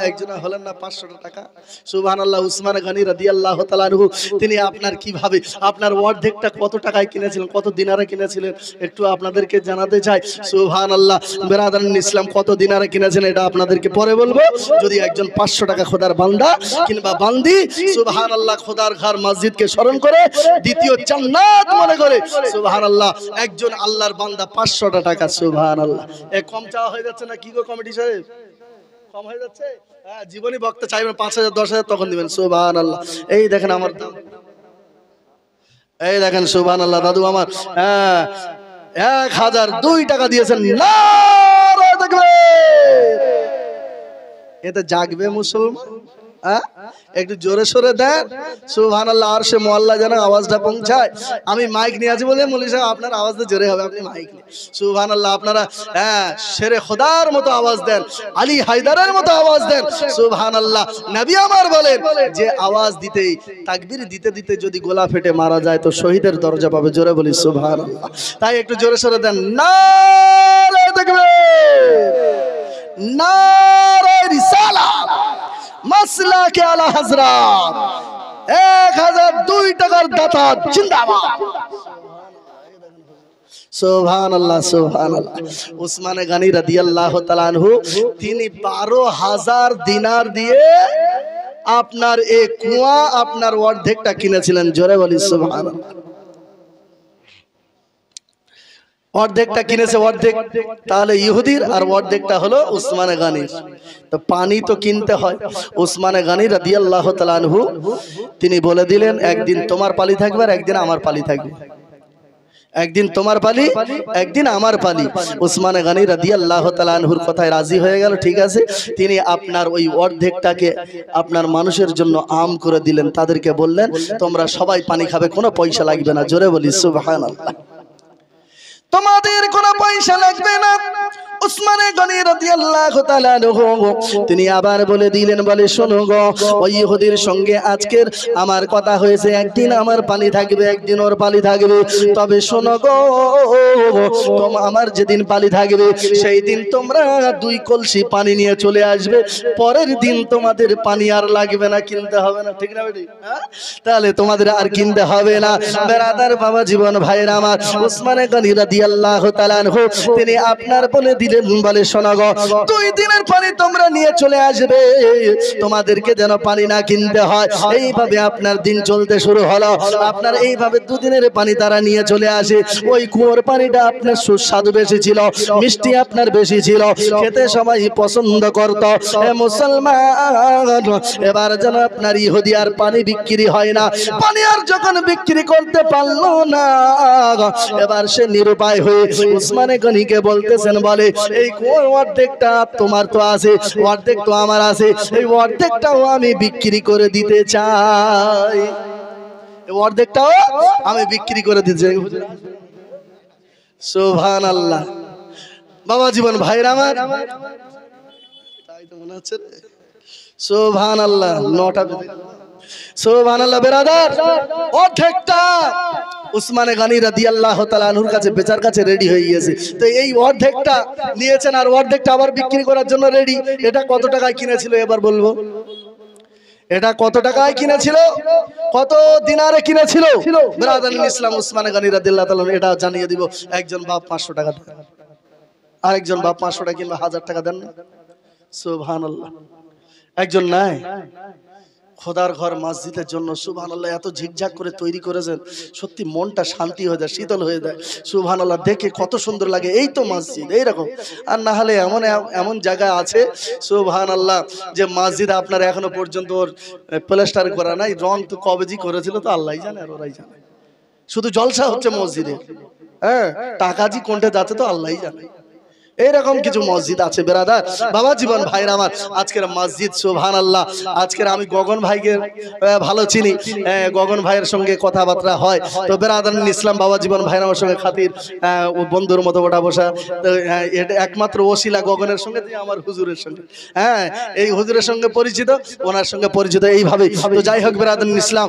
একজন হলেন না 500 টাকা, সুবহানাল্লাহ। উসমান গনি রাদিয়াল্লাহু তাআলা আনহু, তিনি আপনার কিভাবে আপনার অর্ধেকটা কত টাকায় কিনেছিলেন, কত দিনারে কিনেছিলেন একটু আপনাদেরকে জানাতে চাই। সুবহানাল্লাহ। বেরাদারান ইসলাম, কত দিনারে কিনেছেন এটা আপনাদেরকে পরে বলবো। যদি একজন 500 টাকা খোদার বান্দা কিংবা বান্দি সুবহানাল্লাহ খোদার ঘর মসজিদকে স্মরণ করে দ্বিতীয় জান্নাত মনে করে সুবহানাল্লাহ, একজন আল্লাহর বান্দা 500 টাকা, সুবহানাল্লাহ। এ কম চাওয়া হয়ে যাচ্ছে না কি গো কমিটি সাহেব? কম হয়ে যাচ্ছে? হ্যাঁ, জীবনী বক্তা চাইবেন 5000 10000 তখন দিবেন, সুবহানাল্লাহ। এই দেখেন আমার দাম, এই দেখেন সুবহানাল্লাহ দাদু আমার, হ্যাঁ 1002 টাকা দিয়েছেন। নারে তাকবীর। এতে জাগবে মুসলমান, একটু জোরে সোরে দেন সুবহানাল্লাহ। আর সে মহল্লা যেন আওয়াজটা পৌঁছায়। আমি মাইক নিয়ে আছি বলে মৌলভী সাহেব আপনার আওয়াজটা জোরে হবে, আপনি মাইক নিয়ে সুবহানাল্লাহ আপনারা শেরে খোদার মতো আওয়াজ দেন, আলী হায়দারের মতো আওয়াজ দেন সুবহানাল্লাহ। নবী আমার বলেন যে আওয়াজ দিতেই তাকবীর দিতে দিতে যদি গলা ফেটে মারা যায় তো শহীদের দরজা পাবে, জোরে বলি সুবহানাল্লাহ। তাই একটু জোরে সোরে দেন, নারে তাকবীর, নারে রিসালাত, মাসলাকে আলা হযরত। 1002 টাকার দাতা জিন্দাবাদ, সুবহানাল্লাহ সুবহানাল্লাহ। উসমান গনি রাদিয়াল্লাহু তাআলা আনহু, তিনি 12000 দিনার দিয়ে আপনার এই কুয়া আপনার অর্ধেকটা কিনেছিলেন, জোরে বলি সুবহানাল্লাহ। অর্ধেকটা কিনেছে, অর্ধেক তাহলে ইহুদির আর অর্ধেকটা হলো উসমান গনির। তো পানি তো কিনতে হয়। উসমান গনি রাদিয়াল্লাহু তাআলা আনহু তিনি বলে দিলেন একদিন তোমার পালি থাকবে আর একদিন আমার পালি থাকবে, একদিন তোমার পালি একদিন আমার পালি। উসমান গনি রাদিয়াল্লাহু তাআলা আনহুর কথায় রাজি হয়ে গেল, ঠিক আছে। তিনি আপনার ওই অর্ধেকটাকে আপনার মানুষের জন্য আম করে দিলেন, তাদেরকে বললেন তোমরা সবাই পানি খাবে, কোনো পয়সা লাগবে না, জোরে বলি সুবহানাল্লাহ। তোমাদের কোনো পয়সা লাগবে না। উসমান গনি রাদিয়াল্লাহু তাআলা আনহু তিনি আবার বলে দিলেন, বলে শোনো গো, ওই ইহুদির সঙ্গে আজকের আমার কথা হয়েছে, একদিন আমার পালি থাকবে একদিন ওর পালি থাকবে। তবে শোনো গো, আমার যেদিন পালি থাকবে সেই দিন তোমরা 2 কলসি পানি নিয়ে চলে আসবে, পরের দিন তোমাদের পানি আর লাগবে না, কিনতে হবে না, ঠিক না বেটি? তাহলে তোমাদের আর কিনতে হবে না। বেরাদার বাবা জীবন ভাইরা আমার, উসমান গনি রাদিয়াল্লাহু তাআলা আনহু তিনি আপনার বলে দিলেন, বলে শোনো গো, 2 দিনের পানি তোমরা নিয়ে চলে আসবে, তোমাদেরকে যেন পানি না কিনতে হয়। এইভাবে আপনার দিন চলতে শুরু হলো। আপনার এইভাবে 2 দিনের পানি তারা নিয়ে চলে আসে। ওই কুয়োর পানিটা আপনার সুস্বাদু বেশি ছিল, মিষ্টি আপনার বেশি ছিল, খেতে সবাই পছন্দ করত। মুসলমান, এবার যেন আপনার ইহুদি আর পানি বিক্রি হয় না। পানি আর যখন বিক্রি করতে পারলো না, এবার সে নিরুপায় হয়ে উসমান গনিকে বলতেছেন, বলে এই কোন অর্ধেকটা তোমার তো আছে, অর্ধেক তো আমার আছে, এই অর্ধেকটাও আমি বিক্রি করে দিতে চাই, এই অর্ধেকটাও আমি বিক্রি করে দিতে চাই। সুবহানাল্লাহ। বাবা জীবন ভাইরা আমার, তাই তো মনে হচ্ছে সুবহানাল্লাহ। 9টা বেজে গেল। সুবহানাল্লাহ। বেরাদার, অর্ধেকটা উসমান গনি রাদিয়াল্লাহু তাআলা আনহুর কাছে বেচার কাছে রেডি হয়ে গিয়েছে। তো এই অর্ধেকটা নিয়েছেন আর অর্ধেকটা আবার বিক্রি করার জন্য রেডি। এটা কত টাকায় কিনেছিল এবার বলবো? এটা কত টাকায় কিনেছিল? কত দিনারে কিনেছিল? ব্রাদার ইসলাম উসমান গনি রাদিয়াল্লাহু তাআলা, এটা জানিয়ে দিব। একজন বাপ 500 টাকা দেন, আরেকজন বাপ 500 টাকা কিংবা 1000 টাকা দেন না? সুবহানাল্লাহ। একজন নাই খোদার ঘর মসজিদের জন্য সুবহানাল্লাহ এত ঝিকঝাক করে তৈরি করেছেন, সত্যি মনটা শান্তি হয়ে যায়, শীতল হয়ে যায়। সুবহানাল্লাহ দেখে কত সুন্দর লাগে। এই তো মসজিদ এইরকম। আর না হলে এমন এমন জায়গা আছে সুবহানাল্লাহ যে মসজিদ আপনার এখনো পর্যন্ত ওর প্লাস্টার করা নাই, রং তো কবেজি করেছিল তো আল্লাহই জানে আর ওরাই জানে। শুধু জলসা হচ্ছে মসজিদে, হ্যাঁ টাকাজি কোনটা যাচ্ছে তো আল্লাহই জানে। এরকম কিছু মসজিদ আছে বেরাদার বাবা জীবন ভাইরা আমার। আজকের মসজিদ সুবহানাল্লাহ, আজকের আমি গগন ভাইকে ভালো চিনি, গগন ভাইয়ের সঙ্গে কথাবার্তা হয়। তো বেরাদার ইসলাম বাবা জীবন ভাইরা আমার সঙ্গে খাতির বন্ধুর মতো ওঠা বসা, এটা একমাত্র ওসিলা গগনের সঙ্গে আমার হুজুরের সঙ্গে, হ্যাঁ এই হুজুরের সঙ্গে পরিচিত, ওনার সঙ্গে পরিচিত এইভাবেই। তো যাই হোক বেরাদার ইসলাম,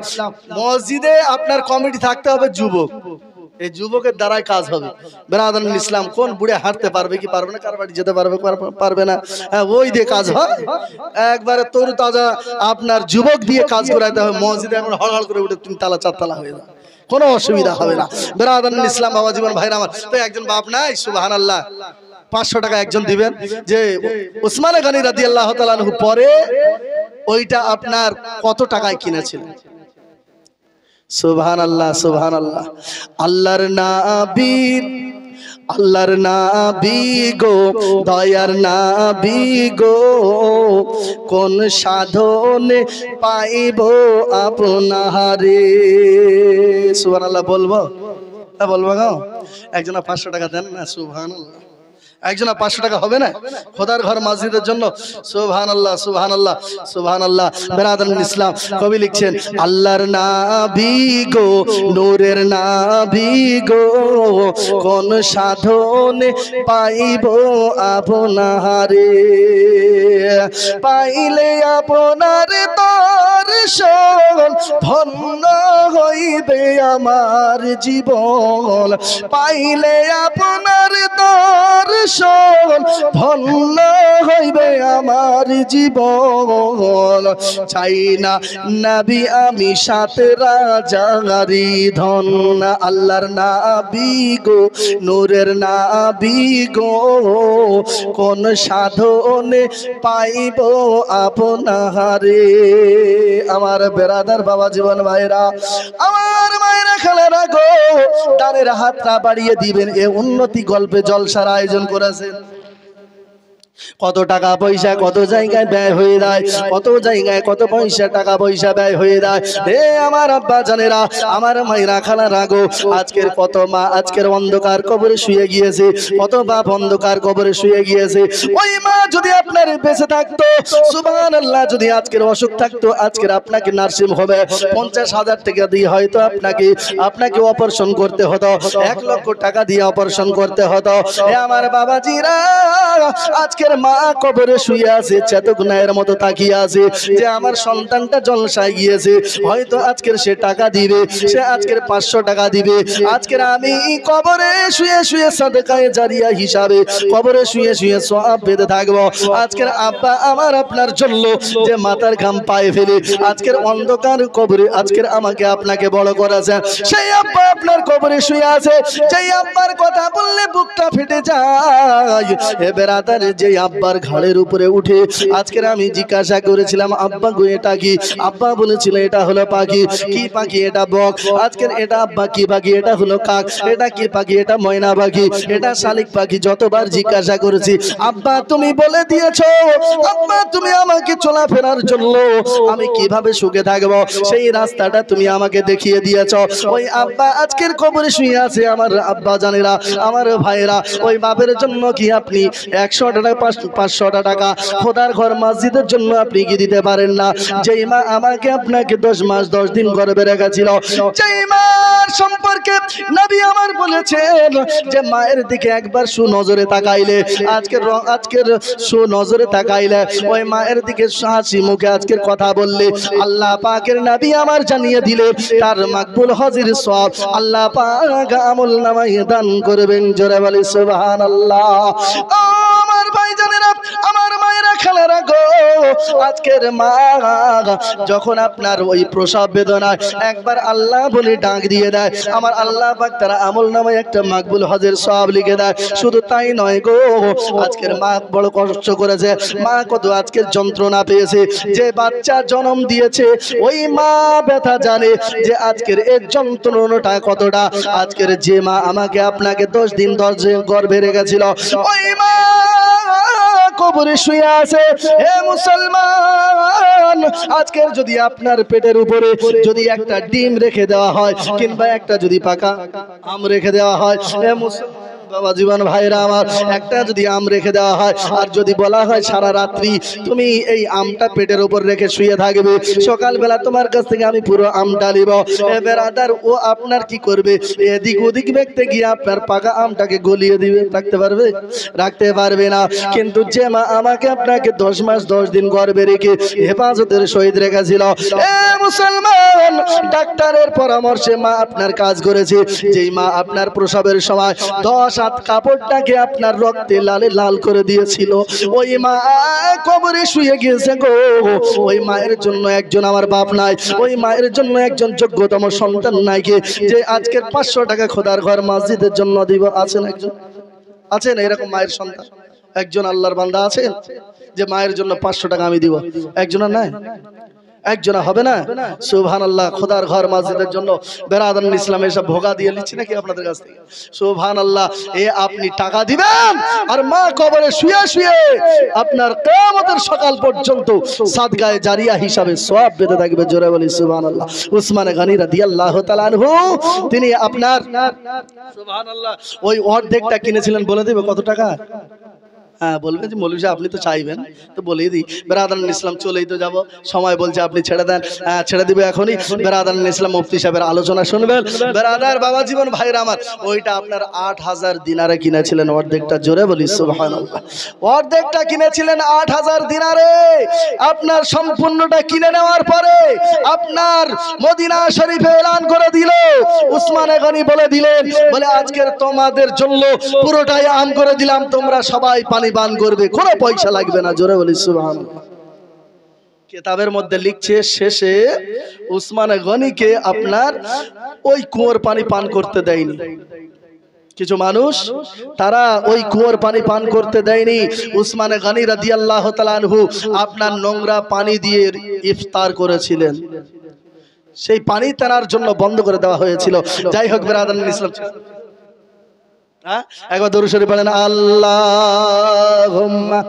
মসজিদে আপনার কমিটি থাকতে হবে যুবক, এই যুবকের দ্বারাই কাজ হবে বেরাদার ইসলাম। কোন বুড়ে হাঁটতে পারবে কি পারবে না, কার বাড়ি যেতে পারবে পারবে না, ওই দিয়ে কাজ হয়। একবারে তরু তাজা আপনার যুবক দিয়ে কাজ করাইতে হবে। মসজিদে এখন হড়হড় করে উঠে 3 তালা 4 তালা হয়ে যায়, কোনো অসুবিধা হবে না বেরাদার ইসলাম বাবা জীবন ভাইরা আমার। তো একজন বাপ নাই সুবহানাল্লাহ 500 টাকা একজন দিবেন, যে উসমান গনি রাদিয়াল্লাহু তাআলা আনহু পরে ওইটা আপনার কত টাকায় কিনেছিলেন। সুবহানাল্লাহ সুবহানাল্লাহ। আল্লাহর নবী গো, দয়ার নবী গো, কোন সাধনে পাইব আপনারে। সুবহানাল্লাহ বলবো বলবো গো, একজনা 500 টাকা দেন না। সুবহানাল্লাহ, একজনা 500 টাকা হবে না খোদার ঘর মসজিদের জন্য। সুবহানাল্লাহ সুবহানাল্লাহ সুবহানাল্লাহ। বেরাদার ইসলাম কবি লিখছেন, আল্লাহর নবী গো, নূরের নবী গো, কোন সাধনে পাইব আপনারে, পাইলে আপনার দর্শন ধন্য হইবে আমার জীবন, পাইলে আপনার দর্শন ধন্য হইবে আমার জীবন। চাই না নবী আমি 7 রাজারি ধন, আল্লাহর নবী গো, নূরের নবী গো, কোন সাধনে পাইব আপনারে। আমার বেরাদার বাবা জীবন ভাইরা, আমার মায়েরা খালারা গো, তাদের হাতটা বাড়িয়ে দিবেন। এ উন্নতি গল্পে জলসার আয়োজন করেছেন। কত টাকা পয়সা কত জায়গায় ব্যয় হয়ে যায়, কত জায়গায় কত পয়সা টাকা পয়সা ব্যয় হয়ে যায়। হে আমার আব্বা জানেরা, আমার মায়েরা খালারা গো, আজকের কত মা আজকের অন্ধকার কবরে শুয়ে গিয়েছে, কত বাপ অন্ধকার কবরে শুয়ে গিয়েছে। ওই মা যদি আপনার বেঁচে থাকতো সুবহানাল্লাহ, যদি আজকের অসুখ থাকতো, আজকের আপনাকে নার্সিং হোমে 50,000 টাকা দিয়ে হয়তো আপনাকে অপারেশন করতে হতো, 1 লক্ষ টাকা দিয়ে অপারেশন করতে হতো। হে আমার বাবাজিরা, আজকের মা কবরে শুয়ে আছে, চেতক নায়ের মতো তাকিয়ে আছে যে আমার সন্তানটা জলসায় গিয়েছে, হয়তো আজকের সে টাকা দিবে, সে আজকের 500 টাকা দিবে। আজকের আমি কবরে শুয়ে শুয়ে সাদকায়ে জারিয়া হিসাবে কবরে শুয়ে শুয়ে সওয়াব পেতে থাকবো। আজকের আব্বা আমার আপনার জন্য যে মাথার ঘাম পায়ে ফেলে আজকের অন্ধকার কবরে আজকের আমাকে আপনাকে বড় করেছে, সেই আব্বা আপনার কবরে শুয়ে আছে, যেই আব্বার কথা বললে বুকটা ফেটে যায়। হে বেরাদার, যে আব্বার ঘাড়ের উপরে উঠে আজকের আমি জিজ্ঞাসা করেছিলাম, আব্বা গো এটা কি? আব্বা বলেছিল এটা হলো পাখি। কি পাখি? এটা বক। আজকের এটা আব্বা কি পাখি? এটা হলো কাক। এটা কি পাখি? এটা ময়না পাখি। এটা শালিক পাখি। যতবার জিজ্ঞাসা করেছি, আব্বা তুমি বলে দিয়েছো, আব্বা তুমি আমাকে চলাফেরার জন্য আমি কিভাবে সুখে থাকবো সেই রাস্তাটা তুমি আমাকে দেখিয়ে দিয়েছো। ওই আব্বা আজকের কবরে শুয়ে আছে। আমার আব্বা জানেরা, আমার ভাইরা, ওই বাপের জন্য কি আপনি 100 টাকা 500 টাকা খোদার ঘর মসজিদের জন্য আপনি কি দিতে পারেন না? যেই মা আমাকে আপনাকে 10 মাস 10 দিন গর্ভে রেখেছিল, যেই মার সম্পর্কে নবী আমার বলেছেন যে মায়ের দিকে একবার সুনজরে তাকাইলে, আজকের সুনজরে তাকাইলে, ওই মায়ের দিকে হাসি মুখে আজকের কথা বললে আল্লাহ পাকের নবী আমার জানিয়ে দিলে তার মাকবুল হজের সওয়াব আল্লাহ পাক আমল নামায় দান করবেন। জোরে বলি সুবহানাল্লাহ। আমার ভাইজানেরা, আমার মায়েরা খালারা গো, আজকের মা যখন আপনার ওই প্রসব বেদনায় একবার আল্লাহ বলে ডাক দিয়ে দেয়, আমার আল্লাহ পাক তার আমলনামায় একটা মাকবুল হজের সওয়াব লিখে দেয়। শুধু তাই নয় গো, আজকের মা বড় কষ্ট করেছে, মা কত আজকের যন্ত্রণা পেয়েছে, যে বাচ্চা জন্ম দিয়েছে ওই মা ব্যথা জানে যে আজকের এর যন্ত্রণাটা কতটা। আজকের যে মা আমাকে আপনাকে 10 দিন 10 দিন গর্ভে রেখেছিল, ওই মা কবরে শুয়ে আছে। হে মুসলমান, আজকের যদি আপনার পেটের উপরে যদি একটা ডিম রেখে দেওয়া হয় কিংবা একটা যদি পাকা আম রেখে দেওয়া হয়, হে মুসলমান বাবা জীবন ভাইরা আমার, একটা যদি আম রেখে দেওয়া হয় আর যদি বলা হয় সারা রাত্রি তুমি এই আমটা পেটের উপর রেখে শুয়ে থাকবে, সকালবেলা তোমার কাছ থেকে আমি পুরো আমটা নিব, এ বেরাদার ও আপনার কি করবে? এদিক ওদিক দেখতে গিয়ে আপনার পাকা আমটাকে গলিয়ে দিবে, রাখতে পারবে? রাখতে পারবে না। কিন্তু যে মা আমাকে আপনাকে 10 মাস 10 দিন গর্ভে রেখে হেফাজতের সহিত রেখেছিল, এ মুসলমান, ডাক্তারের পরামর্শে মা আপনার কাজ করেছে, যেই মা আপনার প্রসবের সময় 10 হাত কাপড়টাকে আপনার রক্তে লালে লাল করে দিয়েছিল, ওই মা কবরে শুয়ে গিয়েছে গো। ওই মায়ের জন্য একজন আমার বাপ নাই, ওই মায়ের জন্য একজন যোগ্যতম সন্তান নাই কে যে আজকের 500 টাকা খোদার ঘর মসজিদের জন্য দিব? আছেন একজন? আছেন এরকম মায়ের সন্তান? একজন আল্লাহর বান্দা আছেন যে মায়ের জন্য 500 টাকা আমি দিব? একজনা নাই? একজনা হবে না? সুবহানাল্লাহ। খোদার ঘর মসজিদের জন্য বেরাদান ইসলাম এসব ভোগা দিয়ে নিচ্ছি নাকি আপনাদের কাছ থেকে? সুবহানাল্লাহ। এ আপনি টাকা দিবেন আর মা কবরে শুয়ে শুয়ে আপনার কিয়ামতের সকাল পর্যন্ত সাদগায়ে জারিয়া হিসাবে সওয়াব পেতে থাকবে। জোরে বলি সুবহানাল্লাহ। উসমান গনি রাদিয়াল্লাহু তাআলা আনহু তিনি আপনার সুবহানাল্লাহ ওই অর্ধেকটা কিনেছিলেন, বলে দেব কত টাকা? হ্যাঁ বলবেন যে মৌলভী সাহেব আপনি তো চাইবেন, তো বলেই দিই। বেরাদান ইসলাম চলেই তো যাব, সময় বলছে আপনি ছেড়ে দেন। ছেড়ে দিবে এখনই। বেরাদান ইসলাম মুফতি সাহেবের আলোচনা শুনবেন। বেরাদার বাবা জীবন ভাইরা আমার, ওইটা আপনার 8000 দিনারে কিনেছিলেন অর্ধেকটা। জোরে বলি সুবহানাল্লাহ। অর্ধেকটা কিনেছিলেন 8000 দিনারে। আপনার সম্পূর্ণটা কিনে নেওয়ার পরে আপনার মদিনা শরীফে এলান করে দিল, উসমানে গনি বলে দিলেন, বলে আজকের তোমাদের জন্য পুরোটাই আম করে দিলাম, তোমরা সবাই পানি পান করবে, কোনো পয়সা লাগবে না। জোরে বলি সুবহানাল্লাহ। কিতাবের মধ্যে লিখছে শেষে উসমানে গনিকে আপনার ওই কুয়োর পানি পান করতে দেয়নি। কিছু মানুষ তারা ওই কুয়োর পানি পান করতে দেয়নি। উসমানে গনি রাদিয়াল্লাহু তাআলা আনহু আপনার নোংরা পানি দিয়ে ইফতার করেছিলেন, সেই পানি তার জন্য বন্ধ করে দেওয়া হয়েছিল। যাই হোক বেরাদান ইসলাম, একবার দরুদ শরীফ পড়েন, আল্লাহুম্মা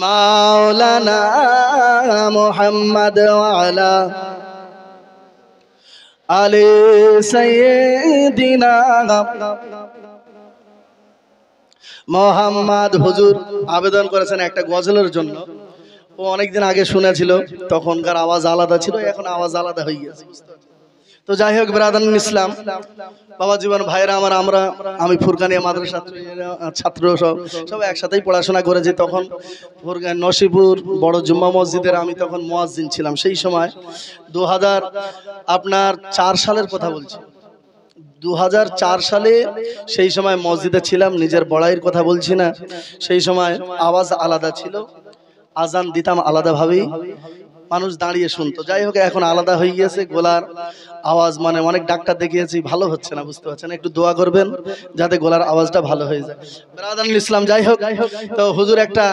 মাওলানা মুহাম্মদ ওয়া আলা আলি সাইয়্যিদিনা মুহাম্মদ। হুজুর আবেদন করেছেন একটা গজলের জন্য, ও অনেকদিন আগে শুনেছিল, তখনকার আওয়াজ আলাদা ছিল, এখন আওয়াজ আলাদা হয়ে গেছে। তো যাই হোক বেরাদান ইসলাম বাবা জীবন ভাইরা আমার, আমি ফুরকানিয়া মাদ্রাসার ছাত্র সব একসাথেই পড়াশোনা করেছি। তখন নসিপুর বড় জুম্মা মসজিদের আমি তখন মুয়াজ্জিন ছিলাম। সেই সময় 2004 সালের কথা বলছি, 2004 সালে সেই সময় মসজিদে ছিলাম, নিজের বড়াইয়ের কথা বলছি না। সেই সময় আওয়াজ আলাদা ছিল, আজান দিতাম আলাদাভাবেই, মানুষ দাঁড়িয়ে শুনতো। যাই হোক এখন আলাদা হয়ে গিয়েছে, গলার আওয়াজ মানে অনেক ডাক্তার দেখিয়েছি, ভালো হচ্ছে না, বুঝতে পারছেন? একটু দোয়া করবেন যাতে গলার আওয়াজটা ভালো হয়ে যায়। বেরাদান ইসলাম যাই হোক, তো হুজুর একটা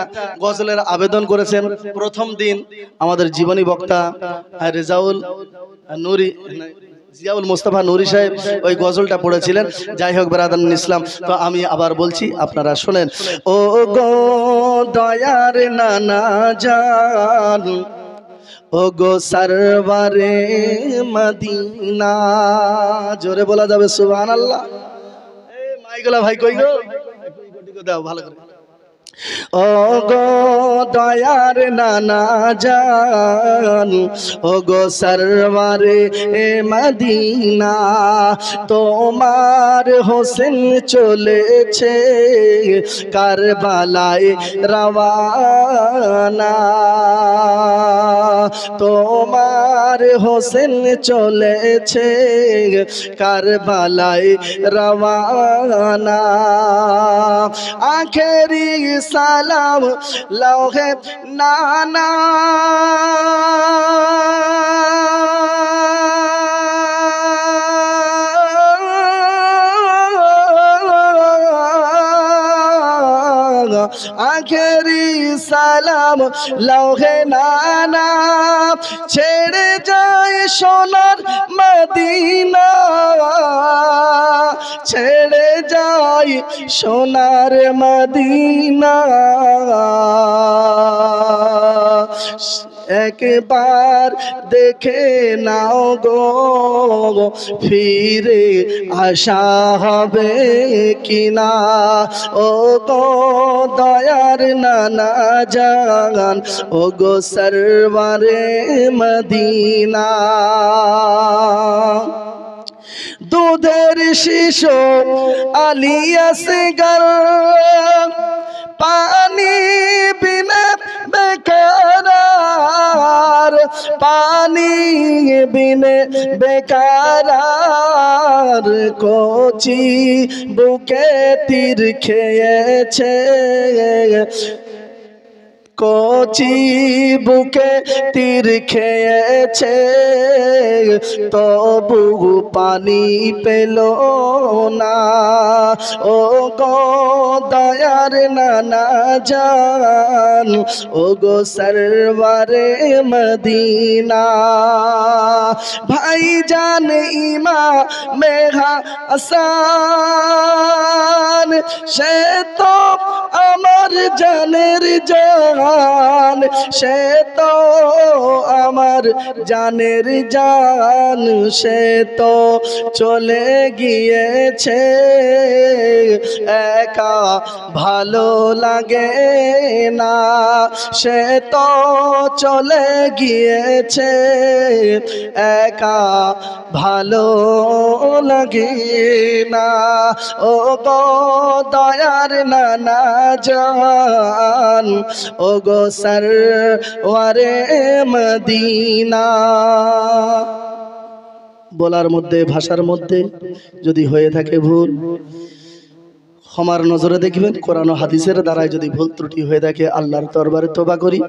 গজলের আবেদন করেছেন। প্রথম দিন আমাদের জীবনী বক্তা রেজাউল নুরি জিয়াউল মুস্তাফা নুরি সাহেব ওই গজলটা পড়েছিলেন। যাই হোক বেরাদান ইসলাম, তো আমি আবার বলছি আপনারা শোনেন। ও গো দয়ার নানা জান, ও গো সরওয়ারে মদিনা। জোরে বলা যাবে সুবহানাল্লাহ। এই মাইগুলা ভাই কই গো, দাও ভালো করে। ও গো দয়ার নানা জান, ও গো সরওয়ারে মদিনা, তোমার হোসেন চলেছে কারবালায় রওয়ানা। তোমার হোসেন চলেছে কারবালায় রওয়ানা। আখেরি সালাম লৌহে নানা, আখেরি সালাম লৌহে নানা, ছেড়ে যায় সোনার মদিনা, ছেড়ে যায় সোনার মদিনা। একবার দেখে নাও গো, ফিরে আসা হবে কিনা। ও গো দয়ার নানা জান, ও গো সরওয়ারে মদিনা। দুধের শিশু আলিয়াসগর, পানি বিনা বেকার, পানি বিনে বেকার। কচি বুকে তীর খেয়েছে, কচি বুকে তীর খেয়েছে, তবু পানি পেল না। ও গো দয়ার নানা জান, ও গো সরওয়ারে মদিনা। ভাইজান ইমামে হাসান, সে তো আমার জানের জান, সে তো আমার জানের জান। সে তো চলে গিয়েছে একা, ভালো লাগে না। সে তো চলে গিয়েছে একা, ভালো লাগে না। ও গো দয়ার নানা জান, ও গো সরওয়ারে মদিনা। বলার মধ্যে ভাষার মধ্যে যদি হয়ে থাকে ভুল, ক্ষমার নজরে দেখবেন। কোরআন ও হাদিসের দ্বারাই যদি ভুল ত্রুটি হয়ে থাকে আল্লাহর দরবারে তওবা করি।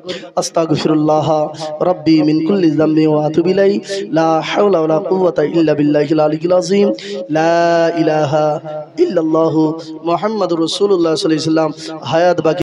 আস্তাগফিরুল্লাহ রাব্বি মিন কুল্লি যামবি ওয়া আতুবু ইলাইহি, লা হাওলা ওয়ালা কুওয়াতা ইল্লা বিল্লাহিল আলিয়্যিল আযীম, লা ইলাহা ইল্লাল্লাহু মুহাম্মাদুর রাসূলুল্লাহ সাল্লাল্লাহু আলাইহি ওয়াসাল্লাম। হায়াত বাকি।